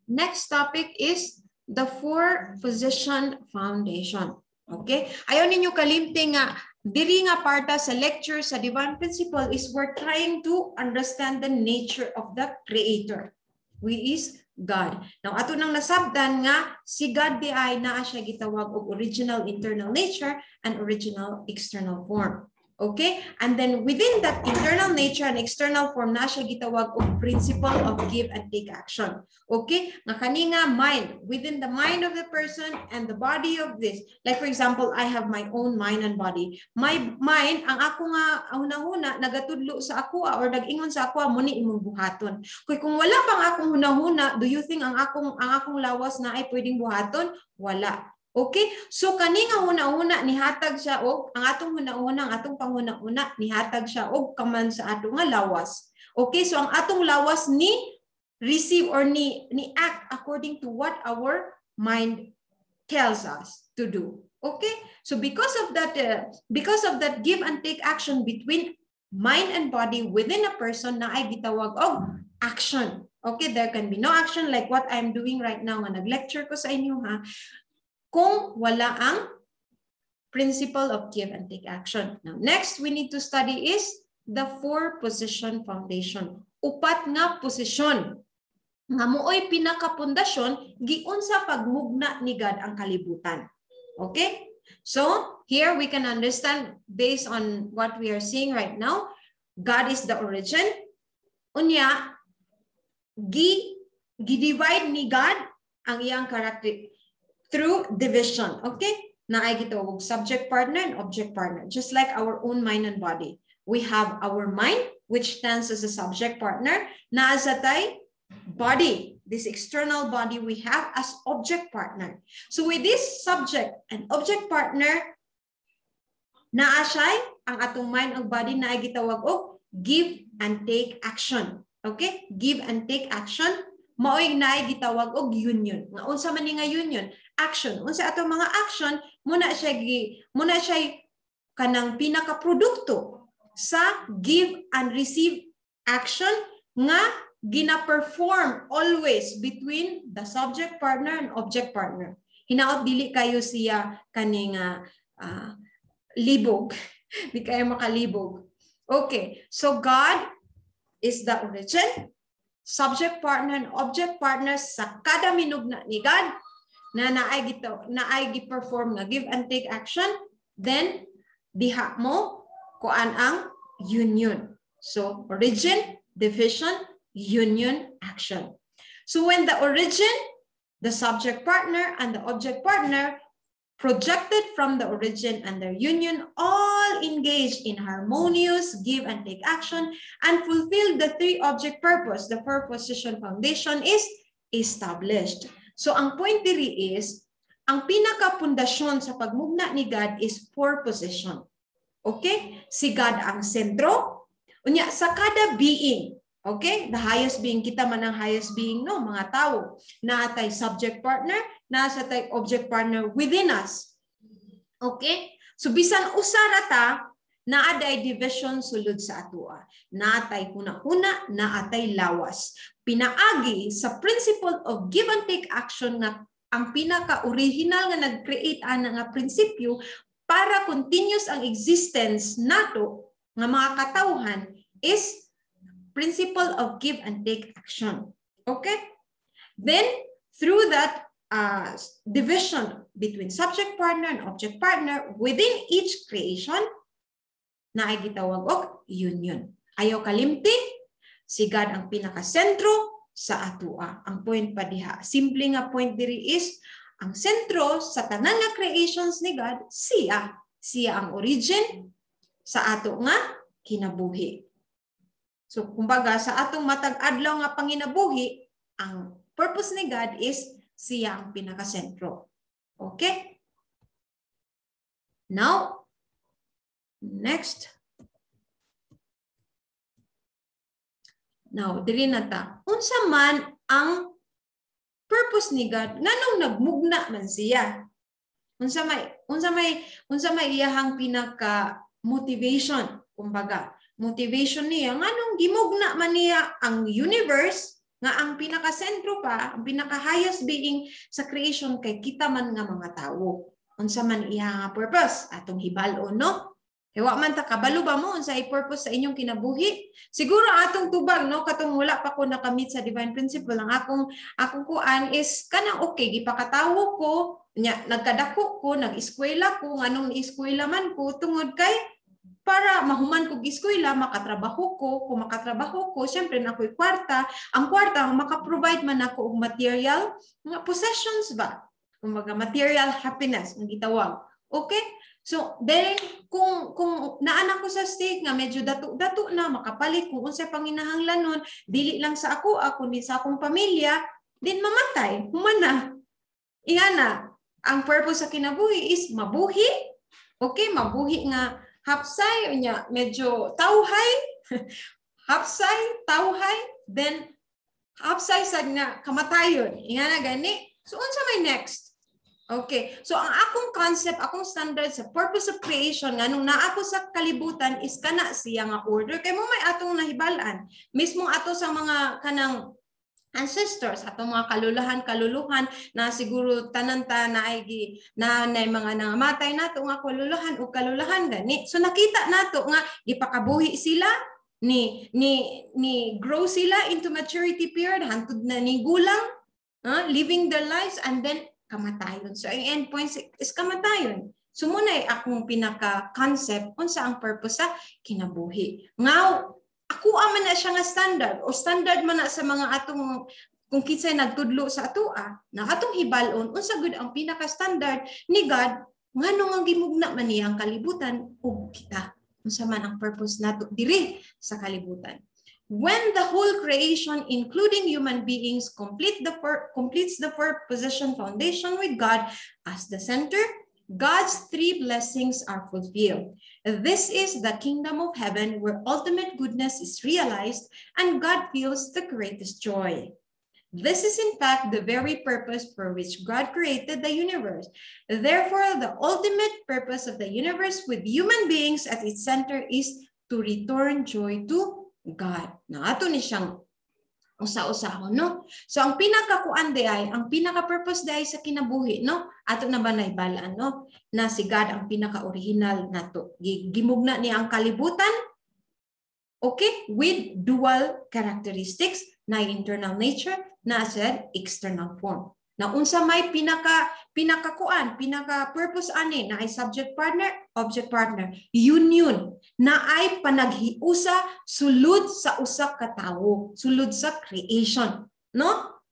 Next topic is the four-position foundation. Okay? Ayaw ninyo kalimting nga, diri nga parta sa lecture sa Divine Principle is we're trying to understand the nature of the Creator, who is God. Now, ato nang nasabdan nga, si God di ay naa siya gitawag og original internal nature and original external form. Okay? And then within that internal nature and external form na siya gitawag og principle of give and take action. Okay? Nga kaninga mind, within the mind of the person and the body of this. Like for example, I have my own mind and body. My mind, ang ako nga hunahuna nagatudlo sa ako or nag-ingon sa ako muni imong buhaton. Kung wala pang akong hunahuna, do you think ang akong lawas na ay pwedeng buhaton? Wala. Okay? So kaninga una-una nihatag siya og ang atong una-una, ang atong panguna-una nihatag siya og kaman sa atong nga lawas. Okay? So ang atong lawas ni receive or ni act according to what our mind tells us to do. Okay? So because of that give and take action between mind and body within a person na ay gitawag og action. Okay, there can be no action like what I'm doing right now nga nag-lecture ko sa inyo ha. Kung wala ang principle of give and take action. Now, next we need to study is the 4-position foundation. Upat nga posisyon nga mooy pinakapundasyon giun sa pagmugna ni God ang kalibutan. Okay? So, here we can understand based on what we are seeing right now, God is the origin. Unya, gi-divide ni God ang iyang character through division. Okay? Naay gitawag subject partner and object partner. Just like our own mind and body. We have our mind, which stands as a subject partner. Naasatay body, this external body we have as object partner. So with this subject and object partner, naasay ang atong mind ug body na ay gitawag og give and take action. Okay? Give and take action maoy na ay gitawag og union. Nga unsa man ni nga union? Action. Unsa atong mga action muna siya kanang pinaka produkto sa give and receive action nga gina-perform always between the subject partner and object partner. Hinaot dili kayo siya kaning libog. Di kayo makalibog. Okay, so God is the origin, subject partner and object partner sa kada minugna ni God na naay gi-perform na give and take action, then diha mo kuan ang union. So origin, division, union, action. So when the origin, the subject partner, and the object partner projected from the origin and their union all engage in harmonious give and take action and fulfill the 3 object purpose, the 4-position foundation is established. So ang point diri is, ang pinaka-pundasyon sa pagmugna ni God is 4-position. Okay? Si God ang sentro. Unya, sa kada being, okay? The highest being, kita man ang highest being, no? Mga tao. Naatay subject partner, nasa tay object partner within us. Okay? So, bisan usara ta, naaday division sulod sa atua. Naatay huna-huna, naatay lawas. Pinaagi sa principle of give and take action nga ang pinaka-original nga nag-create ana nga prinsipyo para continuous ang existence nato nga mga katawhan is principle of give and take action. Okay? Then, through that division between subject partner and object partner within each creation, na ay gitawag og union. Ayaw kalimti, si God ang pinakasentro sa atua. Ang point pa diha. Simple nga point diri is, ang sentro sa tanan nga creations ni God, siya. Siya ang origin sa ato nga kinabuhi. So, kumbaga, sa atong matag adlaw nga panginabuhi, ang purpose ni God is siya ang pinakasentro. Okay? Now, next. Now, diri na ta. Unsa man ang purpose ni God nganong nagmugna man siya? Unsa may iyahang pinaka motivation, kumbaga. Motivation niya nganong gimugna man niya ang universe nga ang pinaka-sentro pa, ang pinaka-highest being sa creation kay kita man nga mga tao. Unsa man iya nga purpose atong hibal-on, no? Wa man ta kabalo ba mo unsa ay purpose sa inyong kinabuhi? Siguro atong tubag, no, katong wala pa ko nakamit sa divine principle, ang akong kuan is kanang okay gipakatawo ko nya, nagkadako ko, nag-eskwela ko, nganong eskwela man ko tungod kay para mahuman ko eskwela, makatrabaho ko, kung makatrabaho ko, syempre na ako'y kwarta, ang kwarta maka-provide man ako og material mga possessions ba? Kumbaga material happiness ang gitawag. Okay? So, then, kung naanak ko sa state nga, medyo dato na, makapalit, kung unsay panginahanglanon, dili lang sa ako, kundi sa akong pamilya, din mamatay, humana. Ingana, ang purpose sa kinabuhi is mabuhi, okay, mabuhi nga hapsay, unya, medyo tawhay, hapsay, tawhay, then hapsay sad nga kamatayon. Ingana gani. So, unsa may next? Okay, so ang akong concept, akong standard sa purpose of creation nga nung naako sa kalibutan is kana siya nga order kay mo may atong nahibalan. Mismo ato sa mga kanang ancestors, atong mga kaluluhan na siguro tananta na ay na mga nangamatay nato nga kaluluhan o kaluluhan gani. So nakita nato nga gipakabuhi sila ni grow sila into maturity period hantud na ni gulang, living their lives, and then kamatayon. So ang end point is kamatayon. So muna akong pinaka-concept unsa ang purpose sa kinabuhi. Ngaw ako man na siya nga standard o standard man na sa mga atong kung kinsay nagtudlo sa atoa na atong hibalon unsa gud ang pinaka-standard ni God ngano nga gimugna man niya ang kalibutan ug kita unsa man ang purpose nato diri sa kalibutan. When the whole creation including human beings completes the position foundation with God as the center, God's three blessings are fulfilled. This is the kingdom of heaven where ultimate goodness is realized and God feels the greatest joy. This is in fact the very purpose for which God created the universe. Therefore, the ultimate purpose of the universe with human beings at its center is to return joy to God. Na ato ni siyang usa-usahon, no? So ang pinakakuan ay ang pinaka-purpose ay sa kinabuhi, no? Ato na ba naibalaan, no? Na si God ang pinaka-original nato. Gimugna niya ang kalibutan, okay, with dual characteristics na internal nature na sa external form. Na unsa may pinaka-kuan, pinaka-purpose ani na ay subject partner, object partner, union na ay panaghiusa sulod sa usa ka tawo, sulod sa creation, no?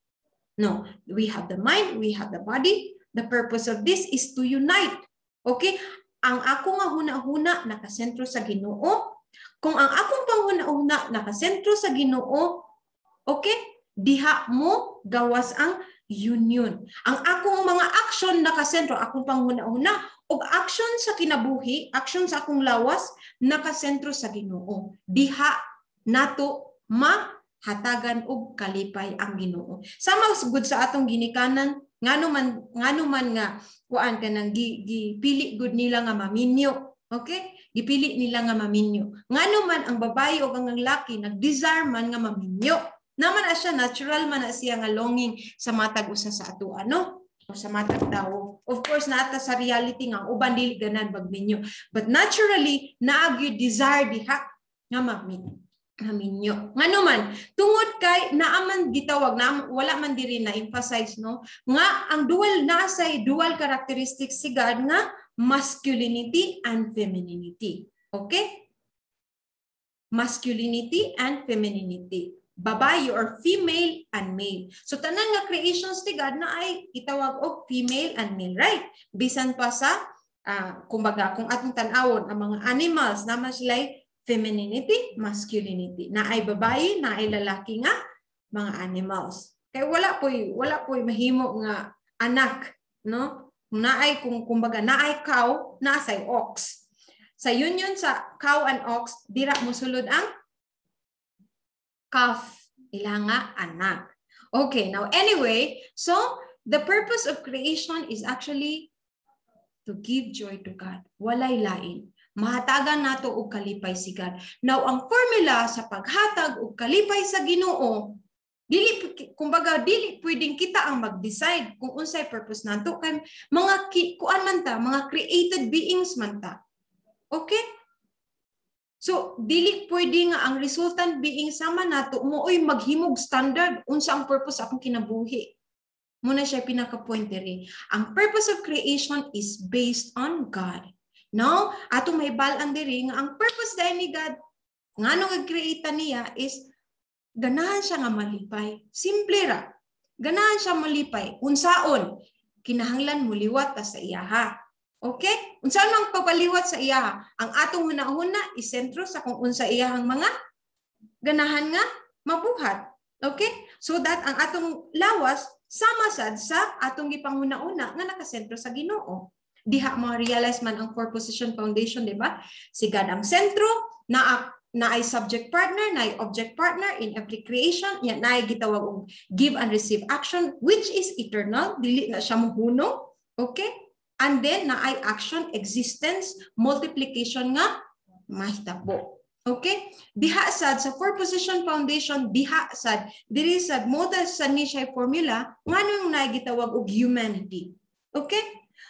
No, we have the mind, we have the body. The purpose of this is to unite. Okay? Ang ako nga huna-huna nakasentro sa Ginoo. Kung ang akong panghuna-huna nakasentro sa Ginoo, okay? Diha mo gawas ang union. Ang akong mga action nakasentro, akong panghuna-huna, o action sa kinabuhi, action sa akong lawas, nakasentro sa Ginoo. Diha nato mahatagan og kalipay ang Ginoo. Sama gud sa atong ginikanan, ngano man nga kuan kanang gipili gud nila nga maminyo. Okay? Gipili nila nga maminyo. Ngano man ang babae o ang lalaki nag-desire man nga maminyo. Naman na siya, natural man na siya nga longing sa matag usa sa ato, ano? O sa matag tao. Of course, naata sa reality nga, uban dili ganan magminyo. But naturally, naagyo desire diha nga maminyo. Nga naman, tungod kay naaman gitawag, wala man diri na emphasize, no? Nga ang dual characteristics si God nga masculinity and femininity. Okay? Masculinity and femininity. Babae or female and male. So tanan nga creations ni God na ay itawag og female and male, right? Bisan pa sa kumbaga kung atong tan-awon ang mga animals naman sila femininity, masculinity. Na ay babae, na ay lalaki nga mga animals. Kaya wala po'y mahimo nga anak, no? Naay kumbaga naay cow, naasay ox. Sa union sa cow and ox, dira mo sulod ang calf, ilang nga anak. Okay, now anyway, so the purpose of creation is actually to give joy to God. Walay lain. Mahatagan nato og kalipay si God. Now, ang formula sa paghatag og kalipay sa Ginoo, dili pwedeng kita ang mag-decide kung unsay purpose nato kay mga kuan man ta, mga created beings man ta. Okay? So, dili pwede nga ang resultant being sama nato mooy maghimog standard unsa ang purpose akong kinabuhi. Muna siya pinaka-point diri. Ang purpose of creation is based on God. Now, atong mahibalan diri nga ang purpose dahil ni God, ngano nag-create niya is ganahan siya nga malipay. Simple ra. Ganahan siya malipay. Unsaon? Kinahanglan muliwat ta sa iyaha. Okay? Unsa mang papaliwat sa iya? Ang atong hunahuna isentro sa kung unsa iyahang mga ganahan nga mabuhat. Okay? So that ang atong lawas sama sad sa atong gipanghuna-una nga nakasentro sa Ginoo. Diha ma-realize man ang four position foundation, di ba? Si God ang sentro, na ay subject partner, na ay object partner in every creation, yan na ay gitawag og give and receive action which is eternal, dili na siya mohunong. Okay? And then, na ay action, existence, multiplication nga, mahitabo. Okay? Diha sad sa four position foundation, diha sad diri sad moda sa ni siya formula nganong nagitawag og humanity. Okay?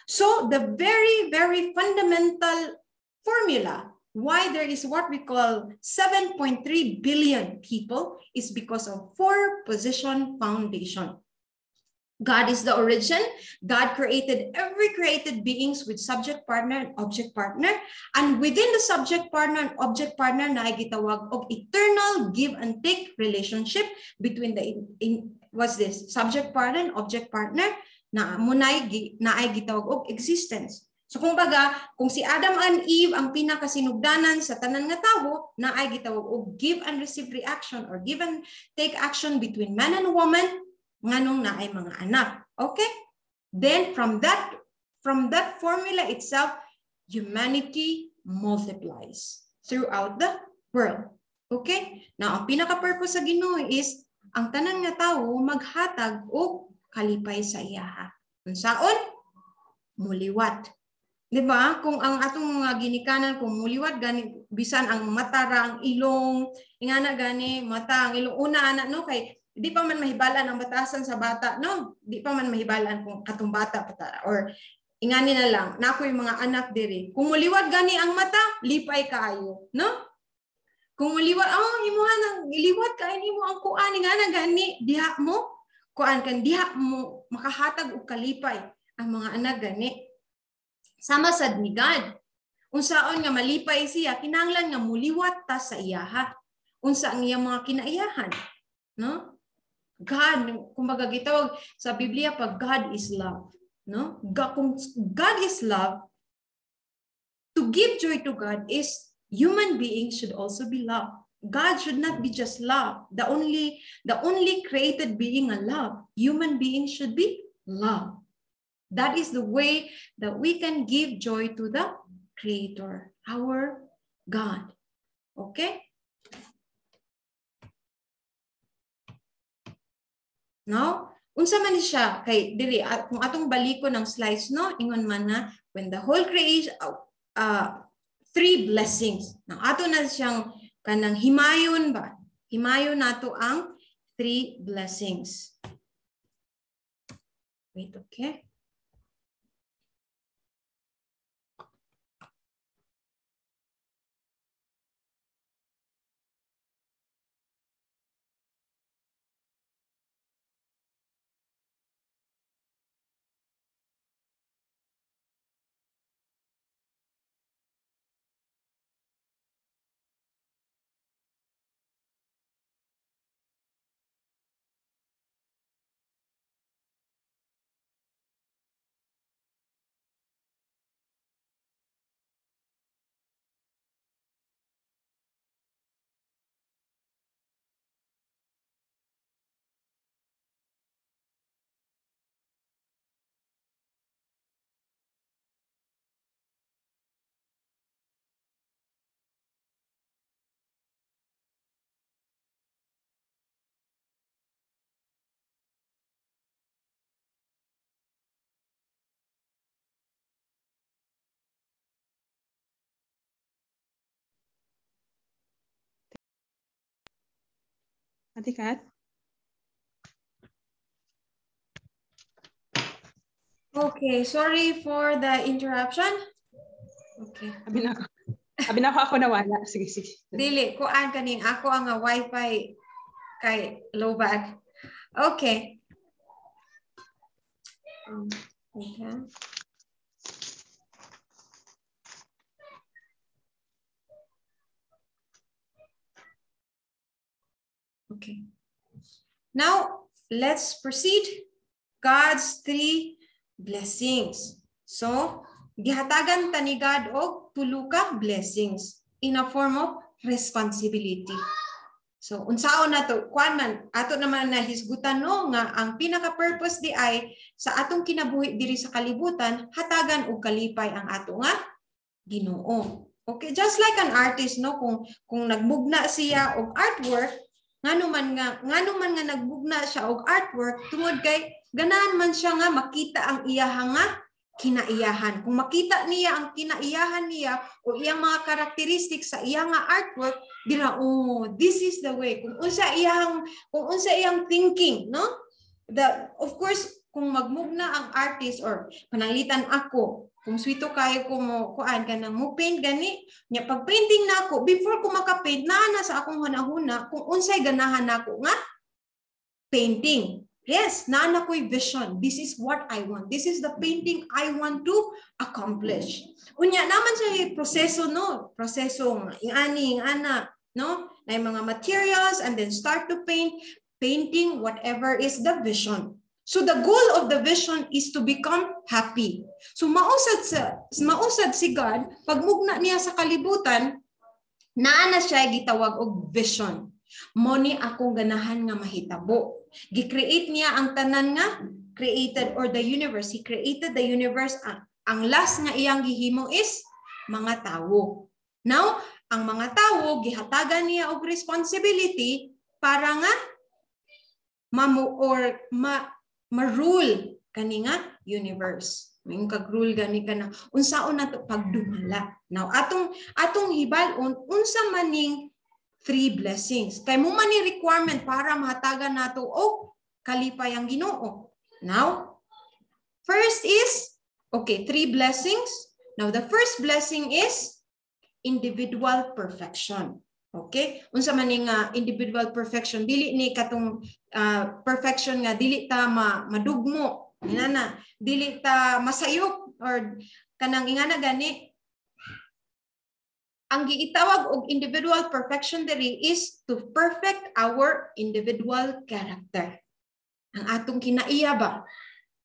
So the very very fundamental formula why there is what we call 7.3 billion people is because of four position foundation. God is the origin. God created every created beings with subject partner and object partner. And within the subject partner and object partner na gitawag og eternal give and take relationship between the what's this? Subject partner and object partner na munay na ay gitawag og existence. So kung baga, kung si Adam and Eve ang pinakasinugdanan sa tanan nga tawo, na ay gitawag og give and receive reaction or give and take action between man and woman, nganong na ay mga anak. Okay? Then from that formula itself, humanity multiplies throughout the world. Okay? Now, ang pinaka-purpose sa Ginoo is ang tanan nga tawo maghatag og kalipay sa iyaha. Unsaon? Muliwat. Diba? Kung ang atong mga ginikanan, kung muliwat, gani, bisan ang mata ra, ang ilong, ingana gani, mata, ang ilong, una anak, no? Kay, di pa man mahibalan ang batasan sa bata, no? Di pa man mahibalan kung katong bata, patara. Or, ingani na lang, na ako yung mga anak diri. Kung muliwat gani ang mata, lipay kaayo, no? Kung muliwat, imuhan ang iliwat, kain mo ang kuan, ingana gani, diha mo, kuan kan, diha mo, makahatag o kalipay ang mga anak gani. Sama sad ni God. Unsaon nga malipay siya, kinahanglan nga muliwat ta sa iyaha. Unsa ang iyang mga kinaiyahan, no? God, kumbaga gitawag sa Biblia pag God is love, no? Kung God is love, to give joy to God is human beings should also be love. God should not be just love. The only created being a love. Human beings should be love. That is the way that we can give joy to the Creator, our God. Okay? Now, unsa man siya kay diri kung atong baliko ng slides, no, ingon man na when the whole creation three blessings. Now, ato na siyang kanang himayon ba? Himayon nato ang three blessings. Wait, okay? Ate Kat? Okay, sorry for the interruption. Okay. Abi na ako nawala. Sige. Dili, kuan kaning ako ang wifi kay lowbat. Okay. Okay. Okay. Now, let's proceed. God's three blessings. So, gihatagan ta ni God og tulo ka blessings in a form of responsibility. So, unsaon na to? Kuan man, ato naman na hisgutan no nga ang pinaka-purpose di ay sa atong kinabuhi diri sa kalibutan, hatagan og kalipay ang ato nga Ginoo. Okay, just like an artist no, kung nagbugna siya og artwork, ngano man nga nagbugna siya og artwork tungod kay ganahan man siya nga makita ang iyaha nga kinaiyahan. Kung makita niya ang kinaiyahan niya o iyang mga characteristics sa iyang nga artwork, dira, oh, this is the way. Kung unsa iyang thinking, no? Of course, kung magmugna ang artist or pananglitan ako, kung swito kayo ko mo kuan ka nang mo paint gani, nya pag painting na ako, before ko maka-paint, naa sa akong hunahuna kung unsay ganahan nako nga painting. Yes, naa ko'y vision. This is what I want. This is the painting I want to accomplish. Unya naman sa proseso, no? Proseso ingani, ingana, no? Na mga materials and then start to paint, painting whatever is the vision. So the goal of the vision is to become happy. So mausad si God, pag mugna niya sa kalibutan, naa na siya gitawag og vision. Mo ni akong ganahan nga mahitabo. Gi-create niya ang tanan nga created or the universe. He created the universe. Ang last nga iyang gihimo is mga tawo. Now, ang mga tawo gihatagan niya og responsibility para nga ma-rule kani nga universe. May kag-rule gani ka na unsaon nato pagdumala. Now atong hibalon unsa maning 3 blessings. Kay mo man ni requirement para mahatagan nato og kalipay ang Ginoo. Now, first is 3 blessings. Now the first blessing is individual perfection. Okay? Unsa man ning individual perfection, dili ni katong perfection nga dili ta madugmo, inana, dili ta masayop or kanang ingana gani. Ang giitawag og individual perfection diri is to perfect our individual character. Ang atong kinaiya ba?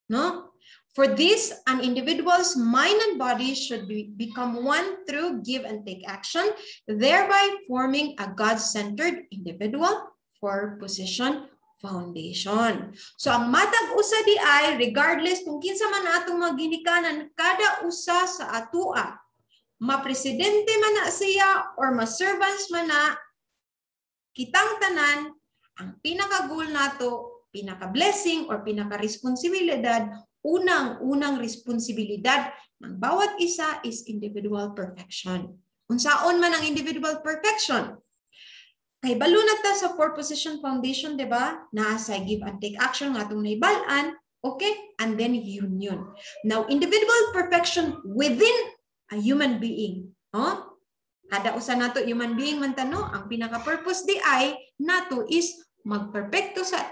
No? For this, an individual's mind and body should become one through give and take action, thereby forming a God-centered individual for position foundation. So ang matag usa di ay regardless kung kinsa man atong maginikanan, kada usa sa atua, ma-presidente man na siya or ma-servants man na, kitang tanan, ang pinaka-goal nato, pinaka-blessing or pinaka-responsibilidad, unang responsibilidad ng bawat isa is individual perfection. Unsaon man ang individual perfection? Kay balo na ta sa 4-position foundation, di ba? Nasa give and take action nga itong naibalaan, okay? And then union. Now, individual perfection within a human being. Oh? Kada usa nato human being man tano, ang pinaka-purpose di ay nato is magperpekto sa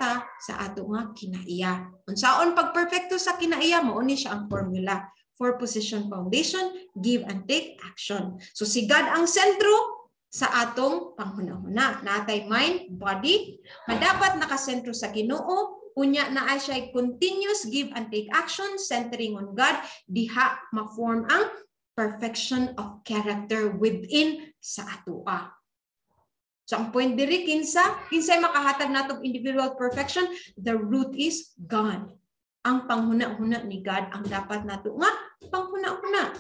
ato nga kinaiya. Unsaon pagperpekto sa kinaiya, mao ni siya ang formula. 4-position foundation, give and take action. So si God ang sentro sa atong panghunahuna. Natay mind, body, dapat nakasentro sa Ginoo, unya na ay siya continuous give and take action centering on God, diha ma-form ang perfection of character within sa atua. So ang point diri kinsay makahatag natong individual perfection, the root is God. Ang panghuna-huna ni God ang dapat nato nga panghuna-huna.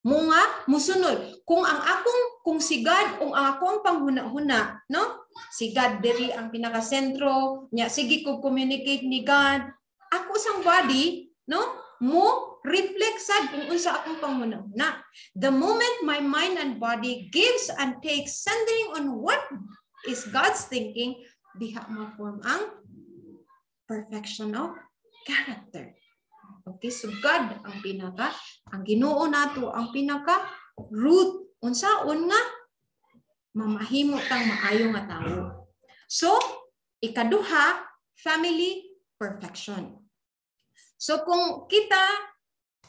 Mo nga musunod kung si God ang akong panghuna-huna, no? Si God diri ang pinaka-sentro, nya sige ko communicate ni God. Ako sang body, no? Mo reflect sad kung unsa akong panghuna-huna. The moment my mind and body gives and takes centering on what is God's thinking, diha ma-form ang perfection of character. Okay, so God ang Ginoo nato ang pinaka root unsaon nga mamahimo tang maayo nga tawo. So, ikaduha, family perfection. So kung kita,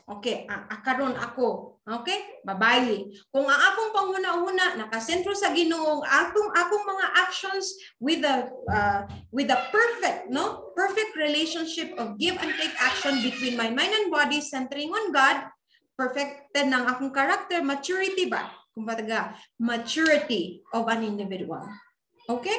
okay, karon ako, okay, babayi. Kung ang akong panghuna-huna nakasentro sa Ginoo, akong mga actions with the perfect relationship of give and take action between my mind and body centering on God, perfected ng akong character, maturity ba? Kumbaga, maturity of an individual. Okay?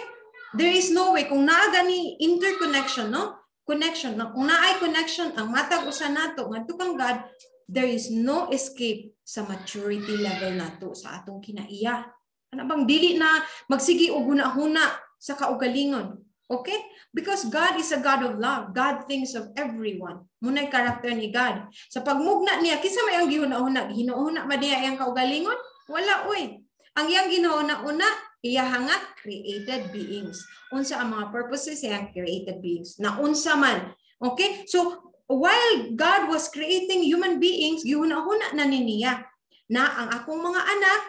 There is no way kung naa gani interconnection, no? Connection. Kung naay connection, ang matag usa nato ngadto kang God, there is no escape sa maturity level nato sa atong kinaiya. Ano bang dili na magsigi og huna-huna sa kaugalingon. Okay? Because God is a God of love. God thinks of everyone. Muna'y karakter ni God. Sa pagmugna niya, kisa may ang gihuna-una. Gihuna-una madiya iyang kaugalingon? Wala, uy. Ang iyang gihuna-una, iyahanga created beings. Unsa ang mga purposes iyang created beings? Na unsa man. Okay? So, while God was creating human beings, gihuna-una na niya na ang akong mga anak,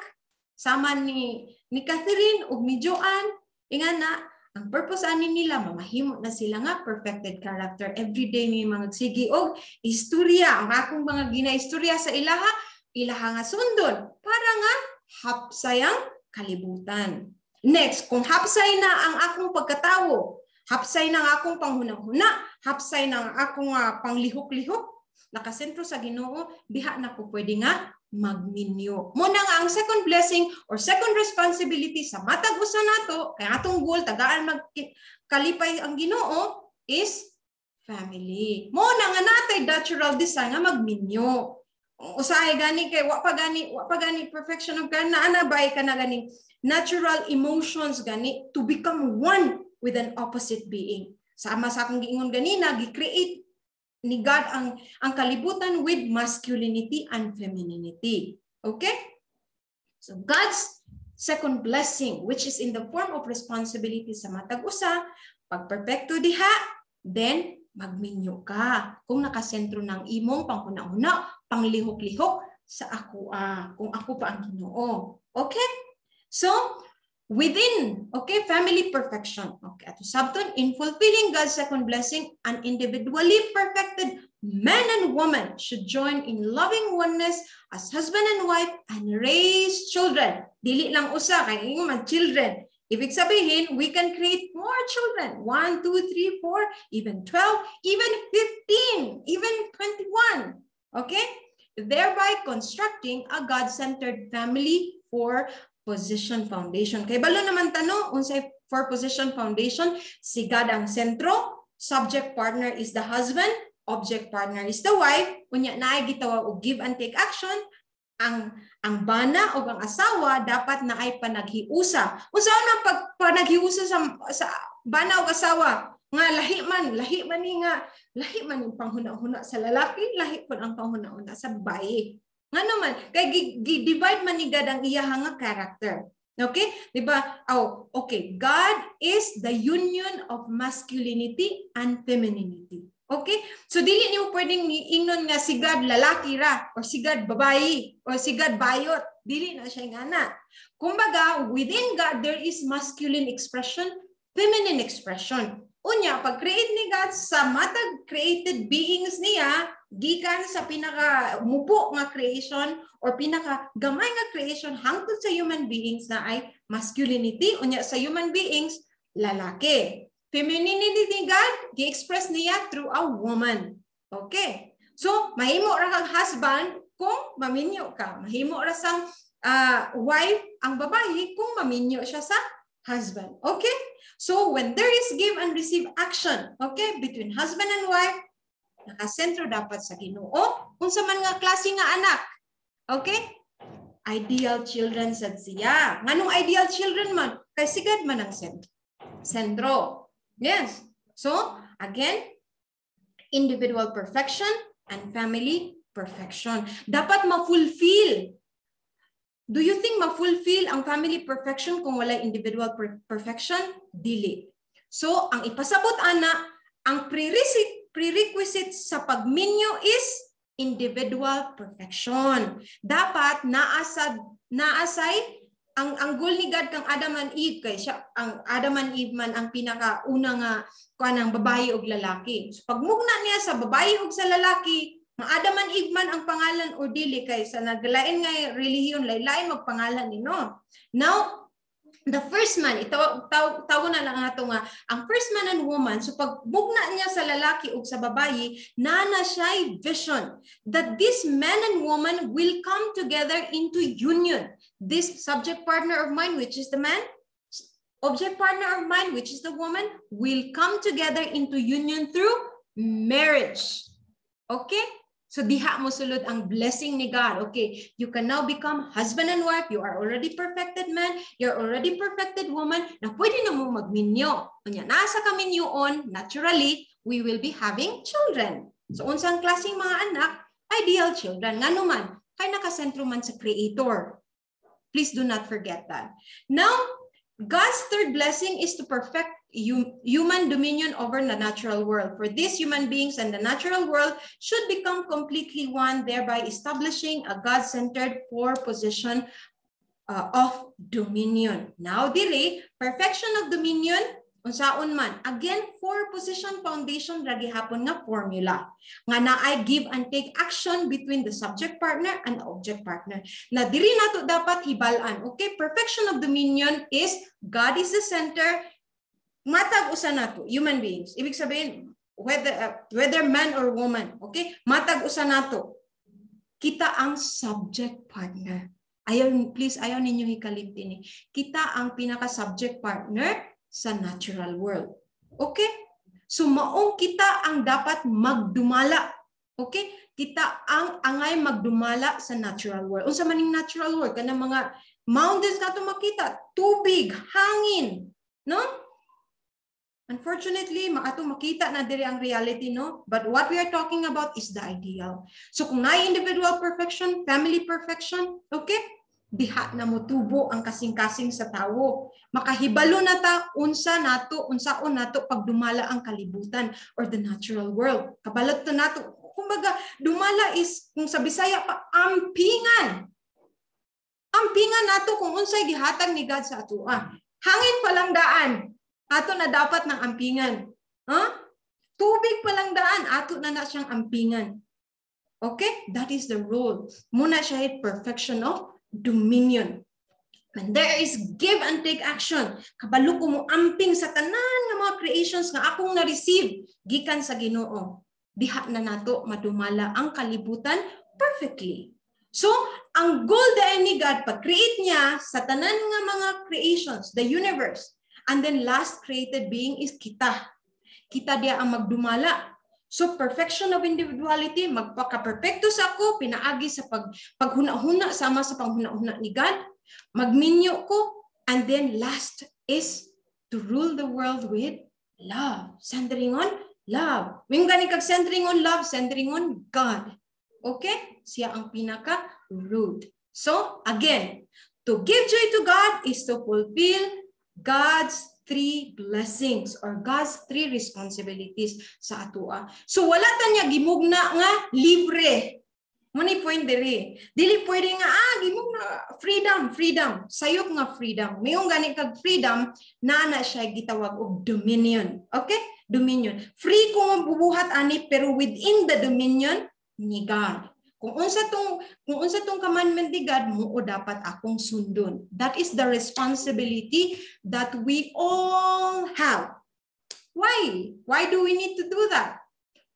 sama ni Catherine ug ni Joanne, ingana, ang purpose ani nila mamahimo na sila nga perfected character. Every day ni mga sige og istorya, ang akong mga ginaistorya sa ilaha nga sundon para nga hapsayang kalibutan. Next, kung hapsay na ang akong pagkatawo, hapsay na ang akong panghunahuna, hapsay na ang akong panglihok-lihok, nakasentro sa Ginoo, diha na ko pwede nga magminyo. Muna nga ang second blessing or second responsibility sa matag usa nato, kaya atong goal tagaan magkalipay ang Ginoo is family. Muna nga natay natural design nga magminyo. Usahay gani kay wa pa gani perfection of God na anabay ka na gani natural emotions gani to become one with an opposite being. Sama sa akong giingon ganina, gi-create ni God ang kalibutan with masculinity and femininity. Okay? So God's second blessing, which is in the form of responsibility sa matag usa, pagperpekto diha, then magminyo ka. Kung nakasentro ng imong panghuna-huna, panglihok-lihok sa ako, kung ako pa ang Ginoo. Okay? So, within, okay, family perfection. Okay, ato sabton, in fulfilling God's second blessing, an individually perfected man and woman should join in loving oneness as husband and wife and raise children. Dili lang usa, kay man children. Ibig sabihin, we can create more children. 1, 2, 3, 4, even 12, even 15, even 21. Okay? Thereby constructing a God-centered family for position foundation. Kay balo naman tano, unsay for position foundation, si God ang sentro, subject partner is the husband, object partner is the wife, unya naay gitawag og give and take action, ang bana o ang asawa dapat na ay panaghiusa. Unsa man pag panaghiusa sa bana o asawa nga lahi man yung panghuna-huna sa lalaki, lahi pud ang panghuna-huna sa babae. Nga naman, kay divide man ni God ang iyahang nga character. Okay? Diba? Oh, okay. God is the union of masculinity and femininity. Okay? So, dili niyo pwedeng ingnon nga si God lalaki ra, or si God babae, or si God bayot. Dili na siya nga na. Kumbaga, within God, there is masculine expression, feminine expression. Unya, pag-create ni God sa matag created beings niya, gikan sa pinaka mupo nga creation or pinaka gamay nga creation hangtod sa human beings na ay masculinity, unya sa human beings lalaki. Femininity ni God gi-express niya through a woman. Okay? So, mahimo ra kang husband kung maminyo ka. Mahimo ra sang wife ang babae kung maminyo siya sa husband. Okay? So, when there is give and receive action, okay, between husband and wife, nakasentro dapat sa Ginoo, unsa man nga klase nga anak. Okay? Ideal children sad siya. Nganong ideal children man? Kay sigad man ang sentro. Yes. So, again, individual perfection and family perfection. Dapat ma-fulfill. Do you think ma-fulfill ang family perfection kung wala individual perfection? Dili. So, ang ipasabot ana, ang prerequisite sa pagminyo is individual perfection. Dapat naasay ang goal ni God kang Adam and Eve kay siya ang Adam and Eve man ang pinakauna nga kanang babae ug lalaki. So, pagmugna niya sa babae ug sa lalaki, Adam and Eve man ang pangalan o dili kay sa naglain nga relihiyon lain magpangalan nino. Now, the first man, tawo na lang ato nga, ang first man and woman, so pag bugna niya sa lalaki o sa babae, nana siya vision that this man and woman will come together into union. This subject partner of mine, which is the man, object partner of mine, which is the woman, will come together into union through marriage. Okay? So diha mo sulod ang blessing ni God. Okay, you can now become husband and wife. You are already perfected man. You're already perfected woman. Na pwede na mo magminyo. Kanya nasa kaminyoon, naturally, we will be having children. So unsang klaseng mga anak, ideal children. Nga naman, kay nakasentro man sa Creator. Please do not forget that. Now, God's third blessing is to perfect human dominion over the natural world. For these human beings and the natural world should become completely one, thereby establishing a God-centered position of dominion. Now, dire, perfection of dominion, unsaon man. Again, position foundation ragi hapon nga formula. Nga naay give and take action between the subject partner and the object partner. Na diri nato dapat hibalan. Okay, perfection of dominion is God is the center. Matag usa nato, human beings. Ibig sabihin, whether man or woman, okay? Matag usa nato. Kita ang subject partner. Please, ayaw ninyo hikalipin. Kita ang pinaka-subject partner sa natural world. Okay? So, maong kita ang dapat magdumala. Okay? Kita ang angay magdumala sa natural world. Unsa maning natural world? Kanang mga mountains ka ito makita. Tubig, hangin. No? Unfortunately, maato makita na diri ang reality, no? But what we are talking about is the ideal. So, kung na individual perfection, family perfection, okay? Diha na mo tubo ang kasing-kasing sa tawo. Makahibalo na ta unsaon nato pagdumala ang kalibutan or the natural world. Kabalot to nato. Kumbaga, dumala is kung sa Bisaya pa ampingan. Ampingan nato kung unsay gihatag ni God sa ato. Hangin pa lang daan. Ato na dapat ng ampingan. Tubig pa lang daan. Ato na siyang ampingan. Okay? That is the rule. Muna siya perfection of dominion. And there is give and take action. Kabalo ko mo amping sa tanan nga mga creations nga akong na-receive gikan sa Ginoo. Diha na nato madumala ang kalibutan perfectly. So, ang goal dahil ni God, pag-create niya sa tanan nga mga creations, the universe, and then last created being is kita. Kita dia ang magdumala. So, perfection of individuality, magpaka-perfecto sa ako, pinaagi sa paghuna-huna, sama sa panghuna-huna ni God, magminyo ko, and then last is to rule the world with love. Centering on love. May gani kag centering on love, centering on God. Okay? Siya ang pinaka-root. So, again, to give joy to God is to fulfill God's 3 blessings or God's 3 responsibilities sa atua. So wala ta niya gimugna nga libre. Muni point diri. Dili pwede nga gimugna freedom. Sayop nga freedom. Mayong gani kag freedom na siya gitawag og dominion. Okay? Dominion. Free ko mabubuhat ani pero within the dominion ni God. Kung unsa tong commandment ni God mo dapat akong sundon. That is the responsibility that we all have. Why? Why do we need to do that?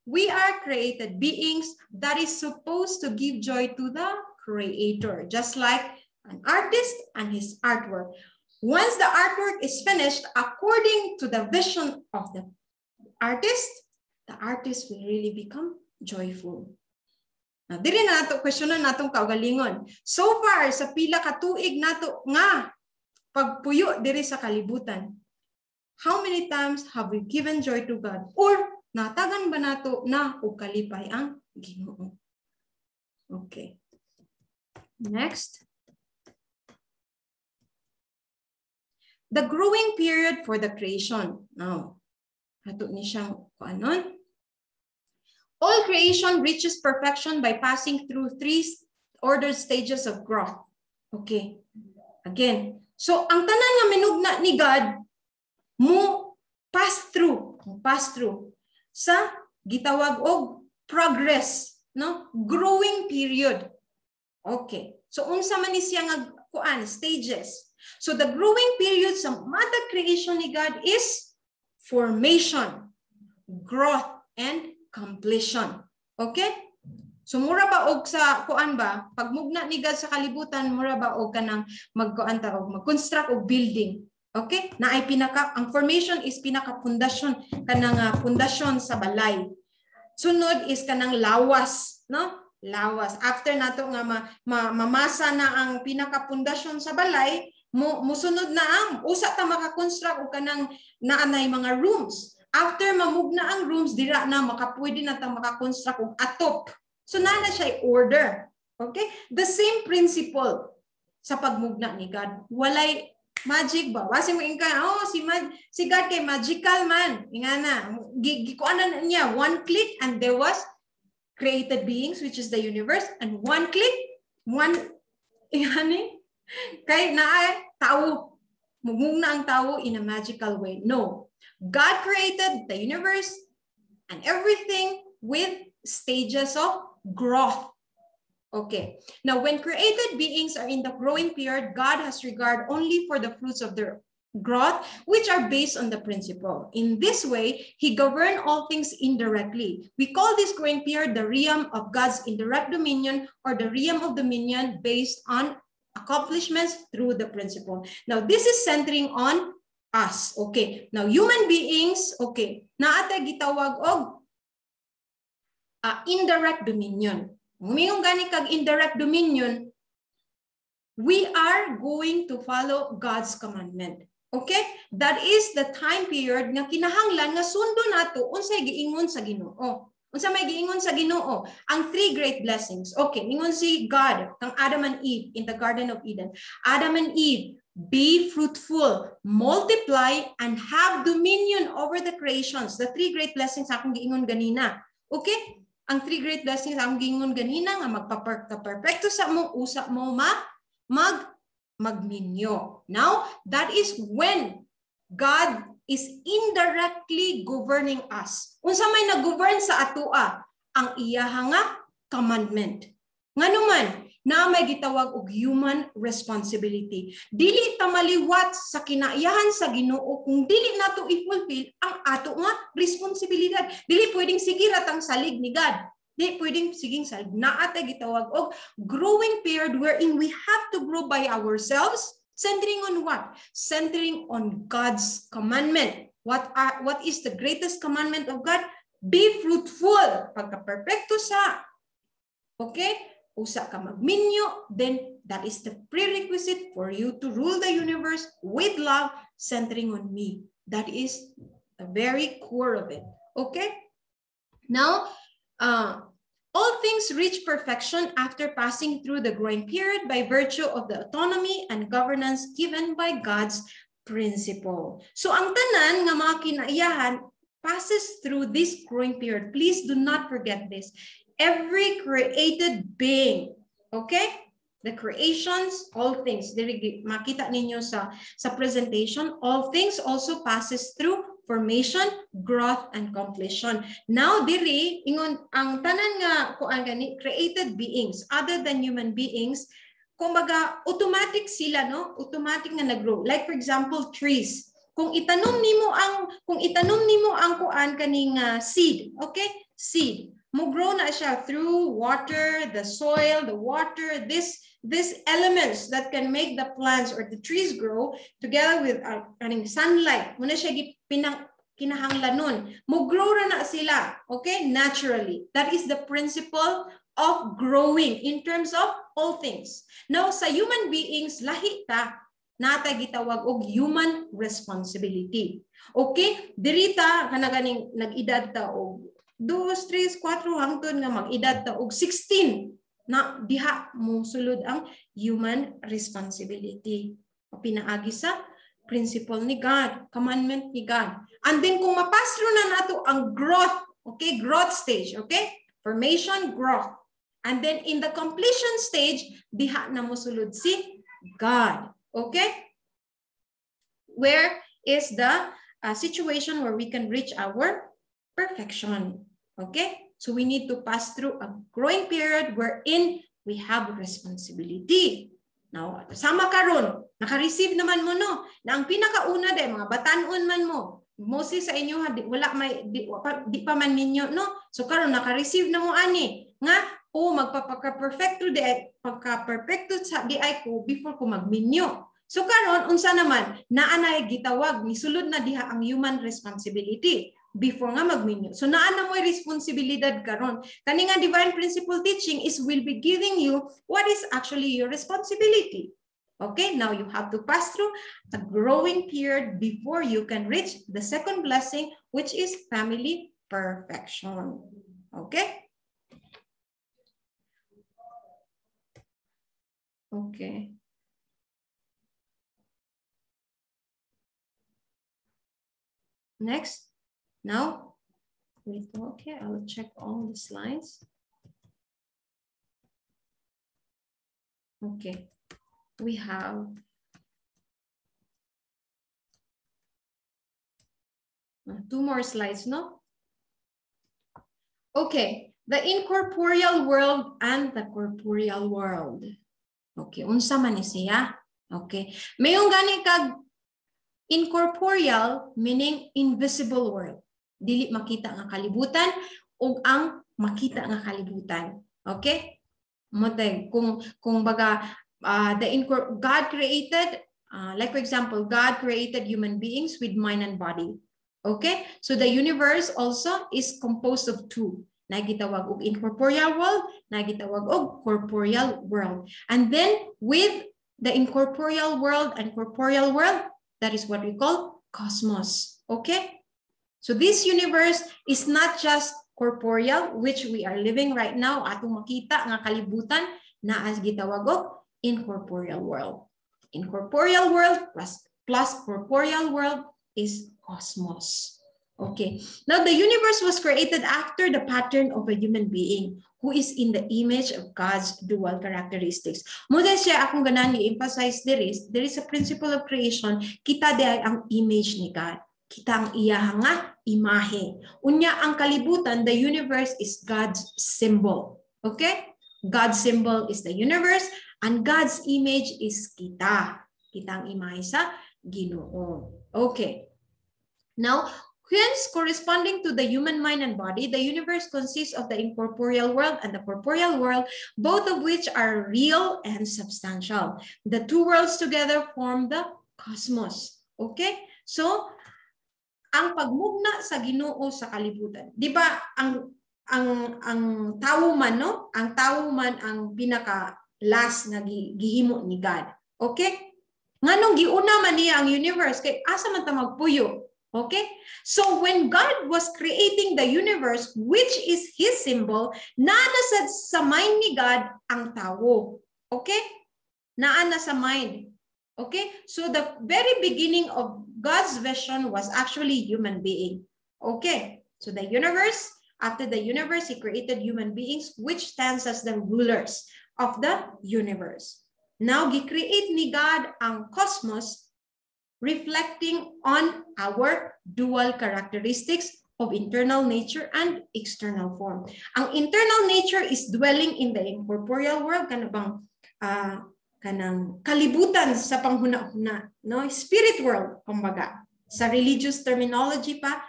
We are created beings that is supposed to give joy to the Creator, just like an artist and his artwork. Once the artwork is finished, according to the vision of the artist will really become joyful. Now, diri na nato questionan natong kaugalingon. So far sa pila ka tuig nato nga pagpuyo diri sa kalibutan. How many times have we given joy to God? Or natagan ba nato na og kalipay ang Ginoo? Okay. Next. The growing period for the creation. Now, ato ni siyang kuanon. All creation reaches perfection by passing through 3 ordered stages of growth. Okay. Again. So, ang tanan nga minugna ni God, mo pass through sa gitawag og progress, no? Growing period. Okay. So, unsa man ni siya nga kuan, stages. So, the growing period sa mother creation ni God is formation, growth, and completion. Okay? So mura ba og sa kuan ba pagmugna ni God sa kalibutan, mura ba og kanang magkuan ta og mag-construct og building. Okay? Ang formation is pinaka pundasyon kanang pundasyon sa balay. Sunod is kanang lawas, no? Lawas. After nato nga mamasa na ang pinakapundasyon sa balay, musunod na ang usa ta maka-construct og kanang naanay mga rooms. After mamugna ang rooms, dira na pwede na ta maka-construct og atop. So na siya order. Okay? The same principle sa pagmugna ni God. Walay magic ba? Wasi mo ingka, si God kay magical man. Ingana, gikuanan niya one click and there was created beings, which is the universe, and one click, kay naay tao, mugmugna ang tao in a magical way. No. God created the universe and everything with stages of growth. Okay. Now, when created beings are in the growing period, God has regard only for the fruits of their growth, which are based on the principle. In this way, he governed all things indirectly. We call this growing period the realm of God's indirect dominion, or the realm of dominion based on accomplishments through the principle. Now, this is centering on us. Okay. Now, human beings, okay, naata gitawag og indirect dominion. Ngayong gani kag indirect dominion, we are going to follow God's commandment. Okay? That is the time period nga kinahanglan nga sundo nato unsay giingon sa Ginoo. Unsa may giingon sa Ginoo? Ang three great blessings. Okay, ningon si God kang Adam and Eve in the Garden of Eden. Adam and Eve, be fruitful, multiply, and have dominion over the creations. The three great blessings akong giingon ganina. Okay? Ang three great blessings ang gingon ganina nga magpa-perfecto sa mo, usa mo magminyo. Now, that is when God is indirectly governing us. Unsa may nag-govern sa atua? Ang iyaha nga commandment. Nganuman, na may gitawag og human responsibility. Dili ta maliwat sa kinaiyahan sa Ginoo kung dili nato i-fulfill ang ato nga responsibilidad. Dili pwedeng sige ratang salig ni God. Dili pwedeng siging salig. Naata gitawag og growing period wherein we have to grow by ourselves, centering on what? Centering on God's commandment. What is the greatest commandment of God? Be fruitful. Pagka-perfecto sa, okay? Usa ka magminyo, then that is the prerequisite for you to rule the universe with love, centering on me. That is the very core of it. Okay? Now, all things reach perfection after passing through the growing period by virtue of the autonomy and governance given by God's principle. So ang tanan nga mga kinaiyahan passes through this growing period. Please do not forget this. Every created being, okay? The creations, all things. Makita ninyo sa presentation, all things also passes through formation, growth, and completion. Now, diri, ingon, ang tanan nga, kuan gani, created beings, other than human beings, kumbaga, automatic sila, no? Automatic na nag-grow. Like, for example, trees. Kung itanom nimo ang kuan kaning seed, okay? Seed. Mo-grow na siya through water, the soil, the water, these elements that can make the plants or the trees grow together with sunlight. Muna siya kinahanglan nun. Mo-grow na sila, okay? Naturally. That is the principle of growing in terms of all things. Now, sa human beings, lahi ta, nata gitawag og human responsibility. Okay? Dirita, kanaganing nag-edad ta og 2, 3, 4 hangtod nga mag-edad ta og 16 na diha mo sulod ang human responsibility. O pinaagi sa principle ni God, commandment ni God. And then kung mapasro na nato ang growth, okay, growth stage, okay? Formation, growth. And then in the completion stage, diha na mo sulod si God. Okay? Where is the situation where we can reach our perfection? Okay? So we need to pass through a growing period wherein we have responsibility. Now, sama karon, naka-receive naman mo no, na ang pinakauna day mga batanon man mo. Mostly sa inyo di pa man ninyo no. So karon naka-receive na mo ani nga magpapaka-perfecto di pagka-perfecto sa di ay ko before ko magminyo. So karon unsa naman naanay gitawag ni sulod na diha ang human responsibility. before nga magminyo. So naa na mo'y responsibilidad karon. Kani nga divine principle teaching is will be giving you what is actually your responsibility. Okay, now you have to pass through a growing period before you can reach the second blessing, which is family perfection. Okay? Okay. Next. Now, wait, okay, I'll check all the slides. Okay, we have two more slides, no? Okay, the incorporeal world and the corporeal world. Okay, unsa man ni siya? Okay, mayong gani kag incorporeal meaning invisible world. Dili makita nga kalibutan ug ang makita nga kalibutan. Okay? Motay kung baga God created like for example, God created human beings with mind and body. Okay? So the universe also is composed of two. Nagitawag og incorporeal world, nagitawag og corporeal world. And then with the incorporeal world and corporeal world, that is what we call cosmos. Okay? So this universe is not just corporeal, which we are living right now, atong makita nga kalibutan na as gitawag og incorporeal world. Incorporeal world plus corporeal world is cosmos. Okay. Now the universe was created after the pattern of a human being who is in the image of God's dual characteristics. Muna siya akong ganan i-emphasize there is a principle of creation, kita day ang image ni God. Kita ang iya nga imahe. Unya ang kalibutan, the universe is God's symbol. Okay? God's symbol is the universe and God's image is kita. Kita ang imahe sa Ginoo. Okay. Now, hence, corresponding to the human mind and body, the universe consists of the incorporeal world and the corporeal world, both of which are real and substantial. The two worlds together form the cosmos. Okay? So, ang pagmugna sa Ginoo sa kalibutan. Di ba ang tao man, no? Ang tao man ang pinaka last nga gihimo ni God. Okay? Nganong giuna man niya ang universe kay asa man ta magpuyo? Okay? So when God was creating the universe, which is his symbol, naanasad sa mind ni God ang tao. Okay? Naana sa mind. Okay? So the very beginning of God's vision was actually human being. Okay? So the universe, after the universe, he created human beings, which stands as the rulers of the universe. Now, gi-create ni God ang cosmos, reflecting on our dual characteristics of internal nature and external form. Ang internal nature is dwelling in the incorporeal world, kanang kalibutan sa panghuna-huna, no? Spirit world, kumbaga. Sa religious terminology pa,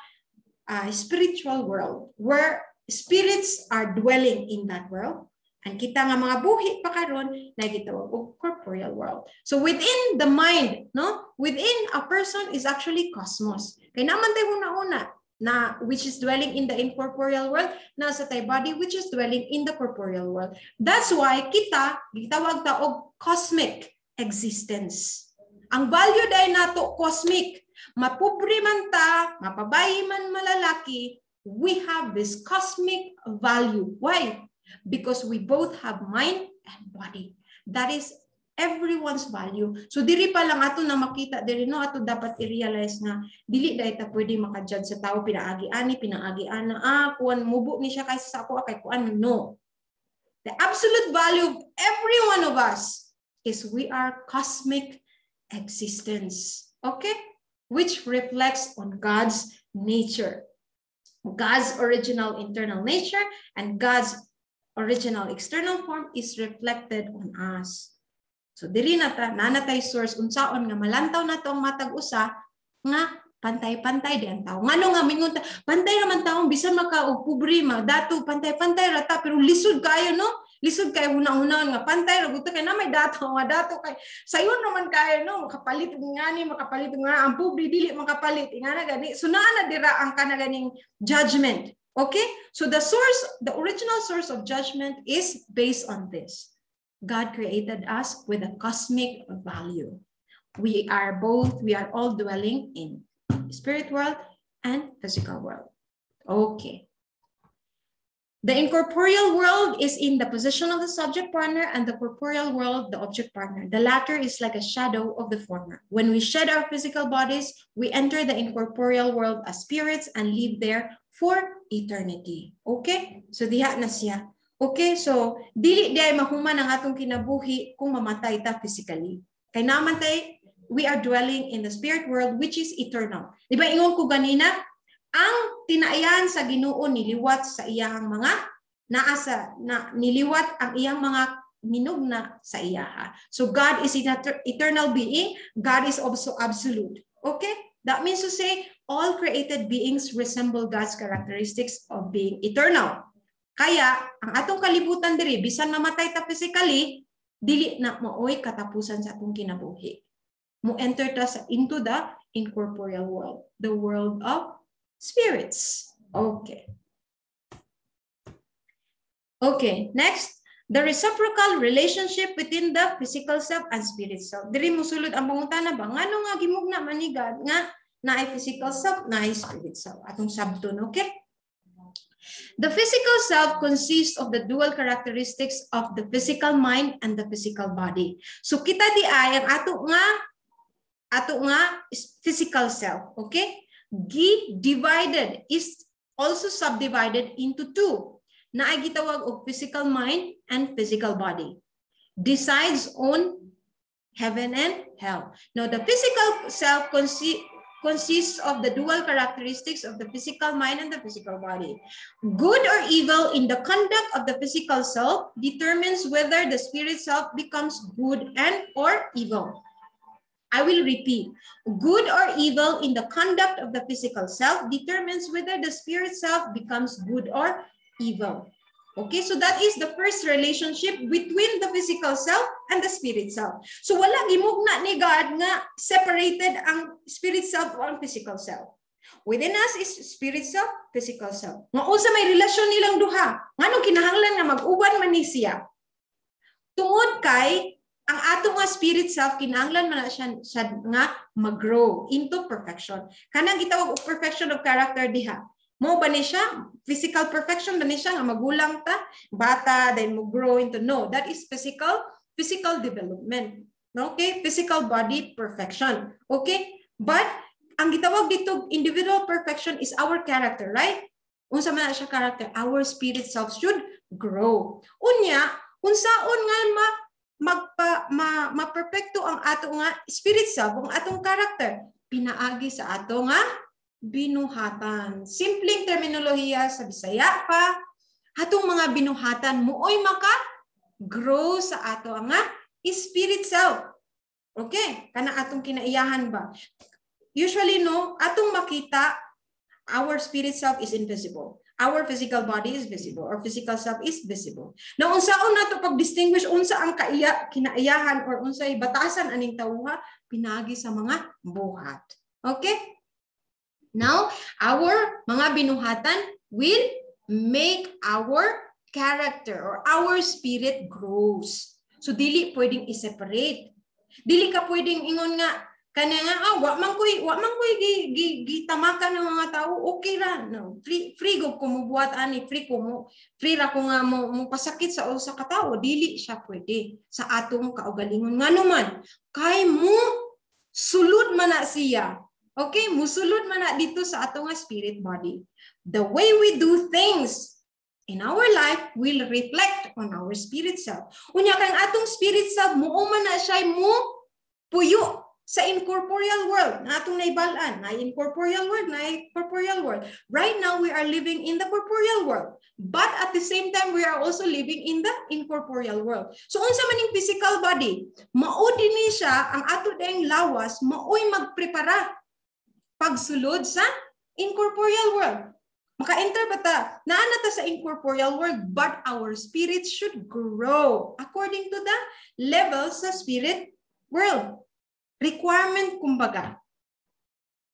spiritual world, where spirits are dwelling in that world. And kita nga mga buhi pa karon na gitawag og corporeal world. So within the mind, no? Within a person is actually cosmos. Kay naman tayo una-una na which is dwelling in the incorporeal world, nasa tayo body which is dwelling in the corporeal world. That's why kita gitawag ta og cosmic existence. Ang value dai nato cosmic. Mapobre man ta, mapabayi man malalaki, we have this cosmic value. Why? Because we both have mind and body. That is everyone's value. So diri pa lang ato na makita diri no ato dapat i-realize nga dili dai ta pwede maka-judge sa tao pinaagi-ana kuan mubo ni siya kaysa sa ako kay kuan no. The absolute value of every one of us is we are cosmic existence. Okay? Which reflects on God's nature. God's original internal nature and God's original external form is reflected on us. So diri nanatay source unsaon nga malantaw nato ang matag usa nga pantay-pantay di ang tao. Ngano nga mingon pantay naman taong bisan maka og pobre dato pantay-pantay rata pero lisod kayo no? Lisod kay hunahunahon nga pantay ra gusto kay na may dato kay sayon naman kay no makapalit ngani makapalit nga ang pobre dili makapalit ingana gani so naa na dira ang kana ganing judgment. Okay? So the original source of judgment is based on this. God created us with a cosmic value. We are all dwelling in spirit world and physical world. Okay. The incorporeal world is in the position of the subject partner and the corporeal world, the object partner. The latter is like a shadow of the former. When we shed our physical bodies, we enter the incorporeal world as spirits and live there for eternity. Okay? So diha na siya. Okay? So dili day mahuman ang atong kinabuhi kung mamatay ta physically. Kay namatay, we are dwelling in the spirit world which is eternal. Di ba ingon ko ganina? Ang tinaayan sa Ginoo niliwat sa iyang mga niliwat ang iyang mga minugna sa iyaha. So God is an eternal being. God is also absolute. Okay? That means to say all created beings resemble God's characteristics of being eternal. Kaya ang atong kalibutan diri bisan mamatay ta physically, dili na maoy katapusan sa atong kinabuhi. Mo enter ta into the incorporeal world, the world of spirits. Okay. Okay, next, the reciprocal relationship within the physical self and spirit self. Diri mosulod ang pangutana ba ngano nga gimugna man ni God nga naay physical self, naay spirit self. Atong sabton, okay? The physical self consists of the dual characteristics of the physical mind and the physical body. So kita di ay ang ato nga physical self, okay? Divided is also subdivided into two. Na ay gitawag og physical mind and physical body. Decides on heaven and hell. Now the physical self consists of the dual characteristics of the physical mind and the physical body. Good or evil in the conduct of the physical self determines whether the spirit self becomes good and or evil. I will repeat. Good or evil in the conduct of the physical self determines whether the spirit self becomes good or evil. Okay, so that is the first relationship between the physical self and the spirit self. So wala gimugna ni God nga separated ang spirit self o ang physical self. Within us is spirit self, physical self. Nga unsa may relasyon nilang duha? Nganong kinahanglan nga mag-uban man ni siya? Tungod kay ang ato nga spirit self kinahanglan man siya nga mag-grow into perfection. Kanang gitawag og perfection of character diha. Mo ba ni siya physical perfection ba ni siya nga magulang ta, bata then mo grow into no, that is physical development. Okay? Physical body perfection. Okay? But ang gitawag dito individual perfection is our character, right? Unsa man siya character? Our spirit self should grow. Unya, unsaon nga ma-perfecto ang ato nga spirit self, ang atong character, pinaagi sa ato nga binuhatan. Simpleng terminolohiya sa Bisaya pa, atong mga binuhatan muoy maka-grow sa ato nga spirit self. Okay? Kana atong kinaiyahan ba? Usually, no, atong makita, our spirit self is invisible. Our physical body is visible, or physical self is visible. Now, unsaon nato pag-distinguish unsa ang kinaiyahan or unsay batasan aning tawha, pinagi sa mga buhat. Okay? Now, our mga binuhatan will make our character or our spirit grows. So, dili pwedeng i-separate. Dili ka pwedeng ingon nga, kanya nga, wa man ko'y gitamakan ng mga tao, okay ra. No? Free go ko mo buhat ani, free ra ko nga mo pasakit sa usa ka tao, dili siya pwede sa atong kaugalingon. Nga naman, kay mo sulod man na siya. Okay, musulod man na dito sa atong spirit body. The way we do things in our life will reflect on our spirit self. Unya kang atong spirit self, muo man na siya mo puyo sa incorporeal world, na atong naibalaan, na incorporeal world, na corporeal world. Right now, we are living in the corporeal world. But at the same time, we are also living in the incorporeal world. So, unsa maning physical body, mao dinhi siya, ang ato dayang lawas, maoy magprepara pagsulod sa incorporeal world. Maka-enter ba ta? Naana ta sa incorporeal world, but our spirit should grow according to the level sa spirit world. Requirement, kumbaga,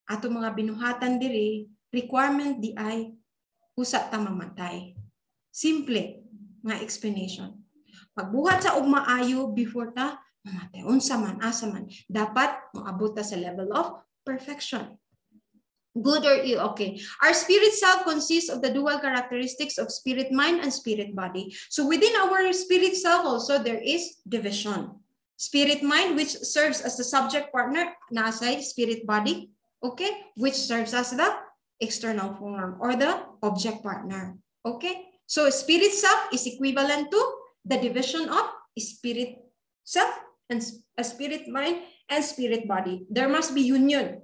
ato mga binuhatan diri, requirement di ay usa ta mamatay. Simple nga explanation. Pagbuhat sa ugmaayo before ta mamatay, unsa man, asa man, dapat moabot ta sa level of perfection. Good or ill, okay. Our spirit self consists of the dual characteristics of spirit mind and spirit body. So within our spirit self also, there is division. Spirit mind, which serves as the subject partner, nasa spirit body, okay, which serves as the external form or the object partner, okay. So spirit self is equivalent to the division of spirit self and a spirit mind and spirit body. There must be union.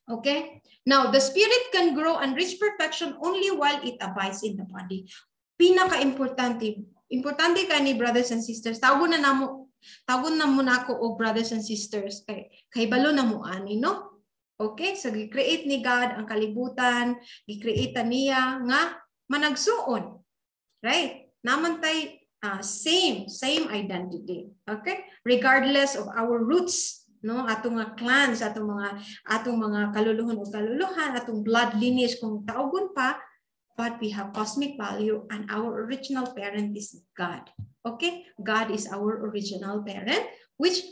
Okay. Now, the spirit can grow and reach perfection only while it abides in the body. Pinaka-importante. Importante ka ni brothers and sisters. Tawgon na muna ako o brothers and sisters. Kay balo na mo ani, no? Okay. So, gi-create ni God ang kalibutan. Gi-create niya nga managsuon. Right? Naman tayo same identity. Okay? Regardless of our roots. No, atong mga clans, atong mga kaluluhan o kaluluhan, atong blood lineage kung taugon pa, but we have cosmic value and our original parent is God. Okay? God is our original parent which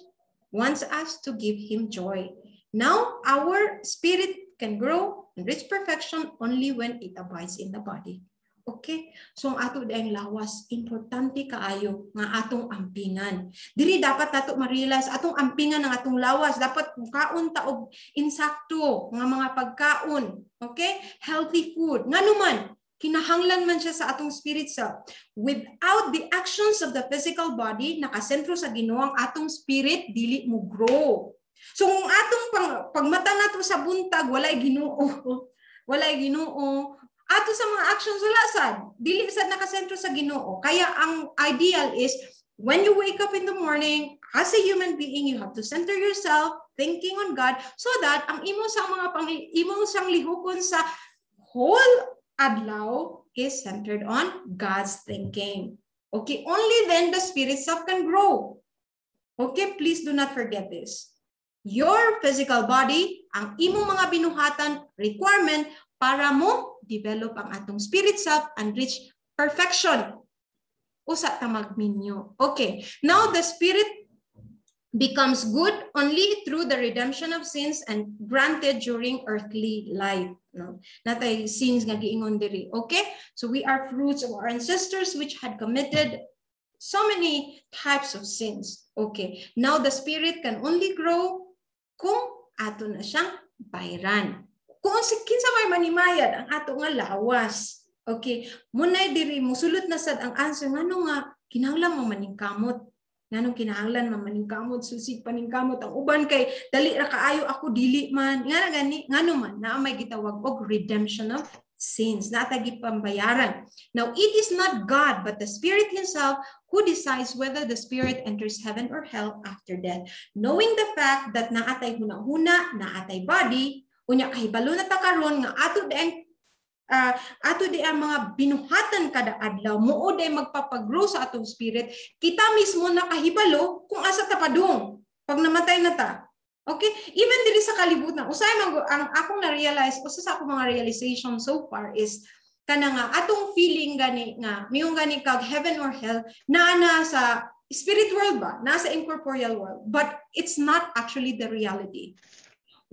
wants us to give him joy. Now, our spirit can grow and reach perfection only when it abides in the body. Okay? So, ang ato dahil lawas, importante kaayo nga atong ampingan. Diri dapat nato ma-realize atong ampingan ng atong lawas. Dapat kaon ta og insakto nga mga pagkaon. Okay? Healthy food. Nga naman, kinahanglan man siya sa atong spirit self. Without the actions of the physical body, nakasentro sa Ginoo ang atong spirit, dili mo grow. So, kung atong pagmata nato sa buntag, walay Ginoo. Walay Ginoo. Ato sa mga actions wala sad, dili sad nakasentro sa Ginoo. Kaya ang ideal is when you wake up in the morning, as a human being, you have to center yourself thinking on God so that ang imo sang lihokon sa whole adlaw is centered on God's thinking. Okay, only then the spirit self can grow. Okay, please do not forget this. Your physical body, ang imo mga binuhatan, requirement para mo develop ang atong spirit self and reach perfection. Usa ta magminyo. Okay, now the spirit becomes good only through the redemption of sins and granted during earthly life. No? Natay sins nga giingon diri. Okay, so we are fruits of our ancestors which had committed so many types of sins. Okay, now the spirit can only grow kung ato na siyang bayran. Kung kinsa may manimayad ang ato nga lawas. Okay, munay diri musulot na sad ang answer ngano nga kinahanglan mo maningkamot. Nganong kinahanglan man maningkamot, susig paningkamot ang uban kay dali ra kaayo ako dili man. Ngano man na may gitawag og redemption of sins. Natagi pambayaran. Now it is not God but the Spirit himself who decides whether the spirit enters heaven or hell after death. Knowing the fact that naatay hunahuna, naatay body, unya kahibalo na ta karon nga ato di ang mga binuhatan kada adlaw muo day magpapagrow sa atong spirit, kita mismo nakahibalo kung asa ta padung pag namatay na ta. Okay, even diri sa kalibutan usay man ang akong na-realize usa sa akong mga realization so far is kana nga atong feeling gani nga miyong gani kag heaven or hell na sa spirit world ba, nasa incorporeal world, but it's not actually the reality.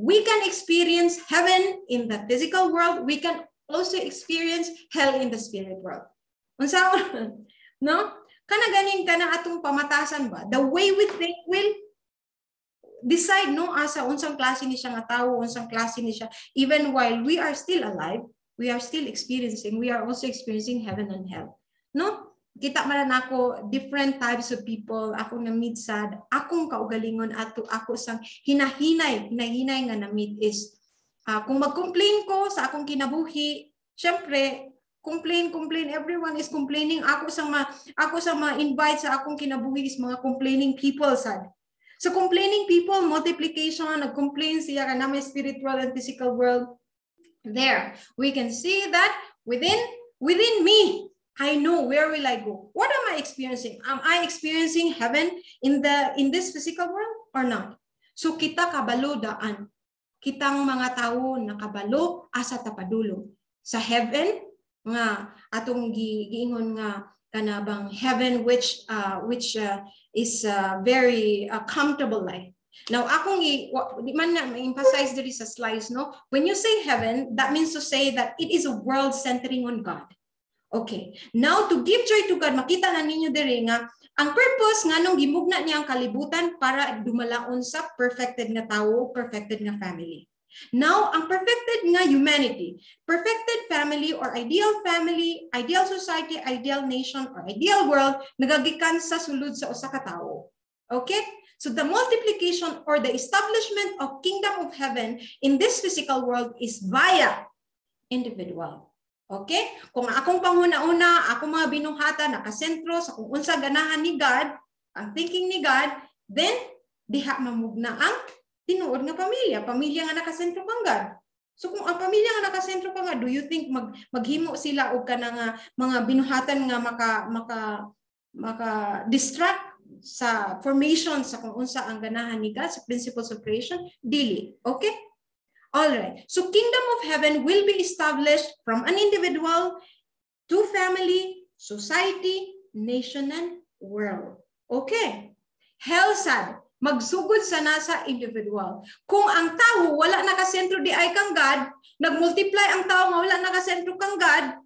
We can experience heaven in the physical world. We can also experience hell in the spirit world. Unsa no? Kana ganing kana atong pamatasan ba? The way we think will decide no asa unsang klase ni siya nga tawo, unsang klase ni siya. Even while we are still alive, we are still experiencing. We are also experiencing heaven and hell. No? Kita man ako different types of people, ako na meet sad, akong kaugalingon ato ako sang hinahinay nga na meet is kung mag-complain ko sa akong kinabuhi, syempre complain, everyone is complaining. Ako sa ma-invite sa akong kinabuhi is mga complaining people sad. So complaining people, multiplication, nag-complain siya ka na may spiritual and physical world. there we can see that within me, I know where will I go. What am I experiencing? Am I experiencing heaven in this physical world or not? So kita kabalo daan. Kitang mga tao nakabalo asa tapadulong. Sa heaven nga atong giingon nga kanabang heaven which is very comfortable life. Now, akong di man na emphasize diri sa slides, no? When you say heaven, that means to say that it is a world centering on God. Okay. Now, to give joy to God, makita na ninyo diri nga ang purpose nga nung gimugna niya ang kalibutan para dumalaon sa perfected nga tao, perfected nga family. Now, ang perfected nga humanity, perfected family or ideal society, ideal nation, or ideal world, nagagikan sa sulod sa usa ka tawo. Okay? So the multiplication or the establishment of kingdom of heaven in this physical world is via individual. Okay? Kung akong panguna-una, akong mga binuhatan, nakasentro sa kung unsa ganahan ni God, ang thinking ni God, then diha mamugna ang tinuod nga pamilya. Pamilya nga nakasentro kang God. So kung ang pamilya nga nakasentro ka nga, do you think maghimo sila og kanang mga binuhatan nga maka distract sa formation sa kung unsa ang ganahan ni God sa principles of creation? Dili. Okay? All right. So kingdom of heaven will be established from an individual to family, society, nation, and world. Okay. Hell sad. Magsugod sa nasa individual. Kung ang tao wala nakasentro di ay kang God, nagmultiply ang tao nga wala nakasentro kang God,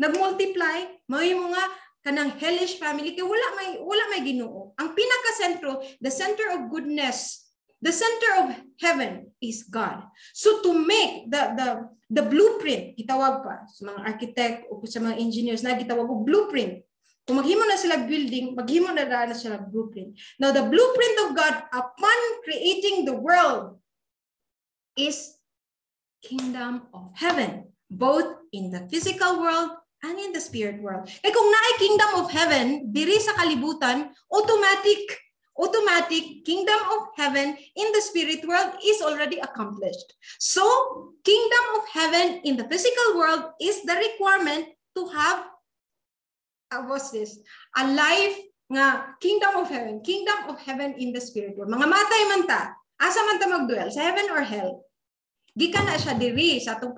nagmultiply, may mga kanang hellish family kay wala may Ginoo. Ang pinakasentro, the center of goodness, the center of heaven is God. So to make the blueprint, gitawag pa sa mga architect o sa mga engineers na gitawag og blueprint. Kung maghimo na sila building, maghimo na sila blueprint. Now the blueprint of God upon creating the world is kingdom of heaven, both in the physical world and in the spirit world. Eh kung naay kingdom of heaven diri sa kalibutan, automatic kingdom of heaven in the spirit world is already accomplished. So, kingdom of heaven in the physical world is the requirement to have a life nga kingdom of heaven in the spirit world. Mga matay man ta, asa man ta magduel, sa heaven or hell? Gikan na siya diri sa atong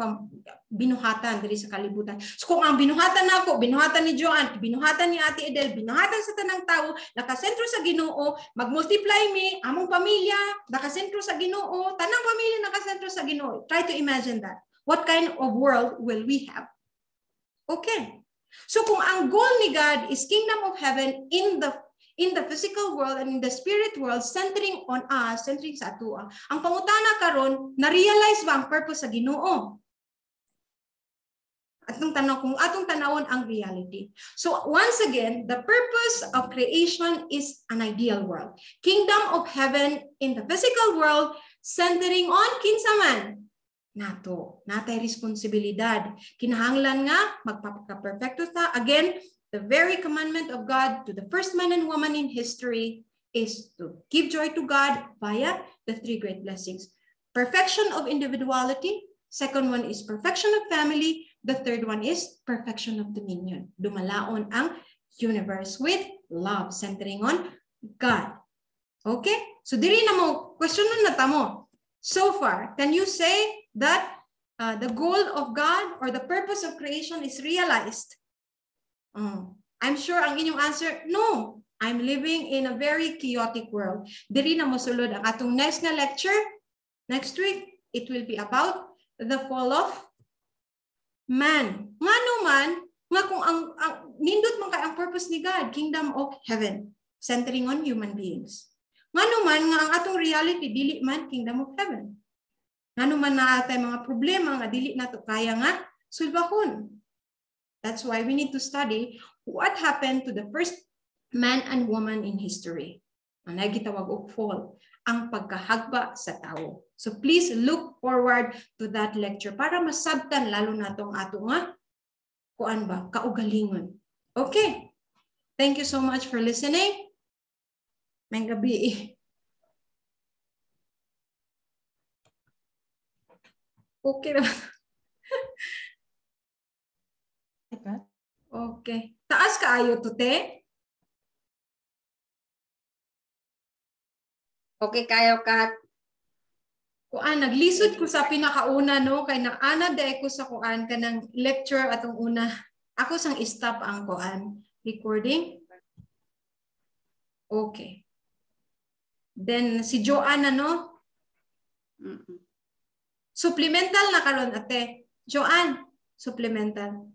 binuhatan diri sa kalibutan. So kung ang binuhatan nako, binuhatan ni Joanne, binuhatan ni Ate Edel, binuhatan sa tanang tao, nakasentro sa Ginoo, magmultiply mi, among pamilya, nakasentro sa Ginoo, tanang pamilya nakasentro sa Ginoo. Try to imagine that. What kind of world will we have? Okay. So kung ang goal ni God is kingdom of heaven in the physical world and in the spirit world, centering on us, centering sa atua, ang pangutana karon, na-realize ba ang purpose sa Ginoo? Atong tanawon ang reality. So once again, the purpose of creation is an ideal world. Kingdom of heaven in the physical world, centering on kinsa man? Natay responsibilidad. Kinahanglan nga magpapaka-perfecto ta. Again, the very commandment of God to the first man and woman in history is to give joy to God via the three great blessings. Perfection of individuality. Second one is perfection of family. The third one is perfection of dominion. Dumalaon ang universe with love, centering on God. Okay? So diri na mo, question na tamo. So far, can you say that the goal of God or the purpose of creation is realized? I'm sure ang inyong answer, no. I'm living in a very chaotic world. Diri na mosulod ang atong next na lecture. Next week, it will be about the fall of man. Nga naman, nga kung ang nindot man kay ang purpose ni God, kingdom of heaven, centering on human beings. Nga naman, nga ang atong reality, dili man kingdom of heaven. Nga naman na atay mga problema nga dili na to kaya nga sulbahon. That's why we need to study what happened to the first man and woman in history. Ang nagitawag og fall, ang pagkahagba sa tao. So please look forward to that lecture para masabtan lalo na tong ato nga kuan ba kaugalingon. Okay. Thank you so much for listening. May gabi. Okay na. Okay. Taas kaayo to, te? Okay kayo, Kat? Kuan, naglisod ko sa pinakauna, no? Kay naana de ko sa kuan kanang lecture atong una. Ako sang stop ang kuan recording. Okay. Then si Joanna, no? Supplemental na karon ate. Joanne, supplemental.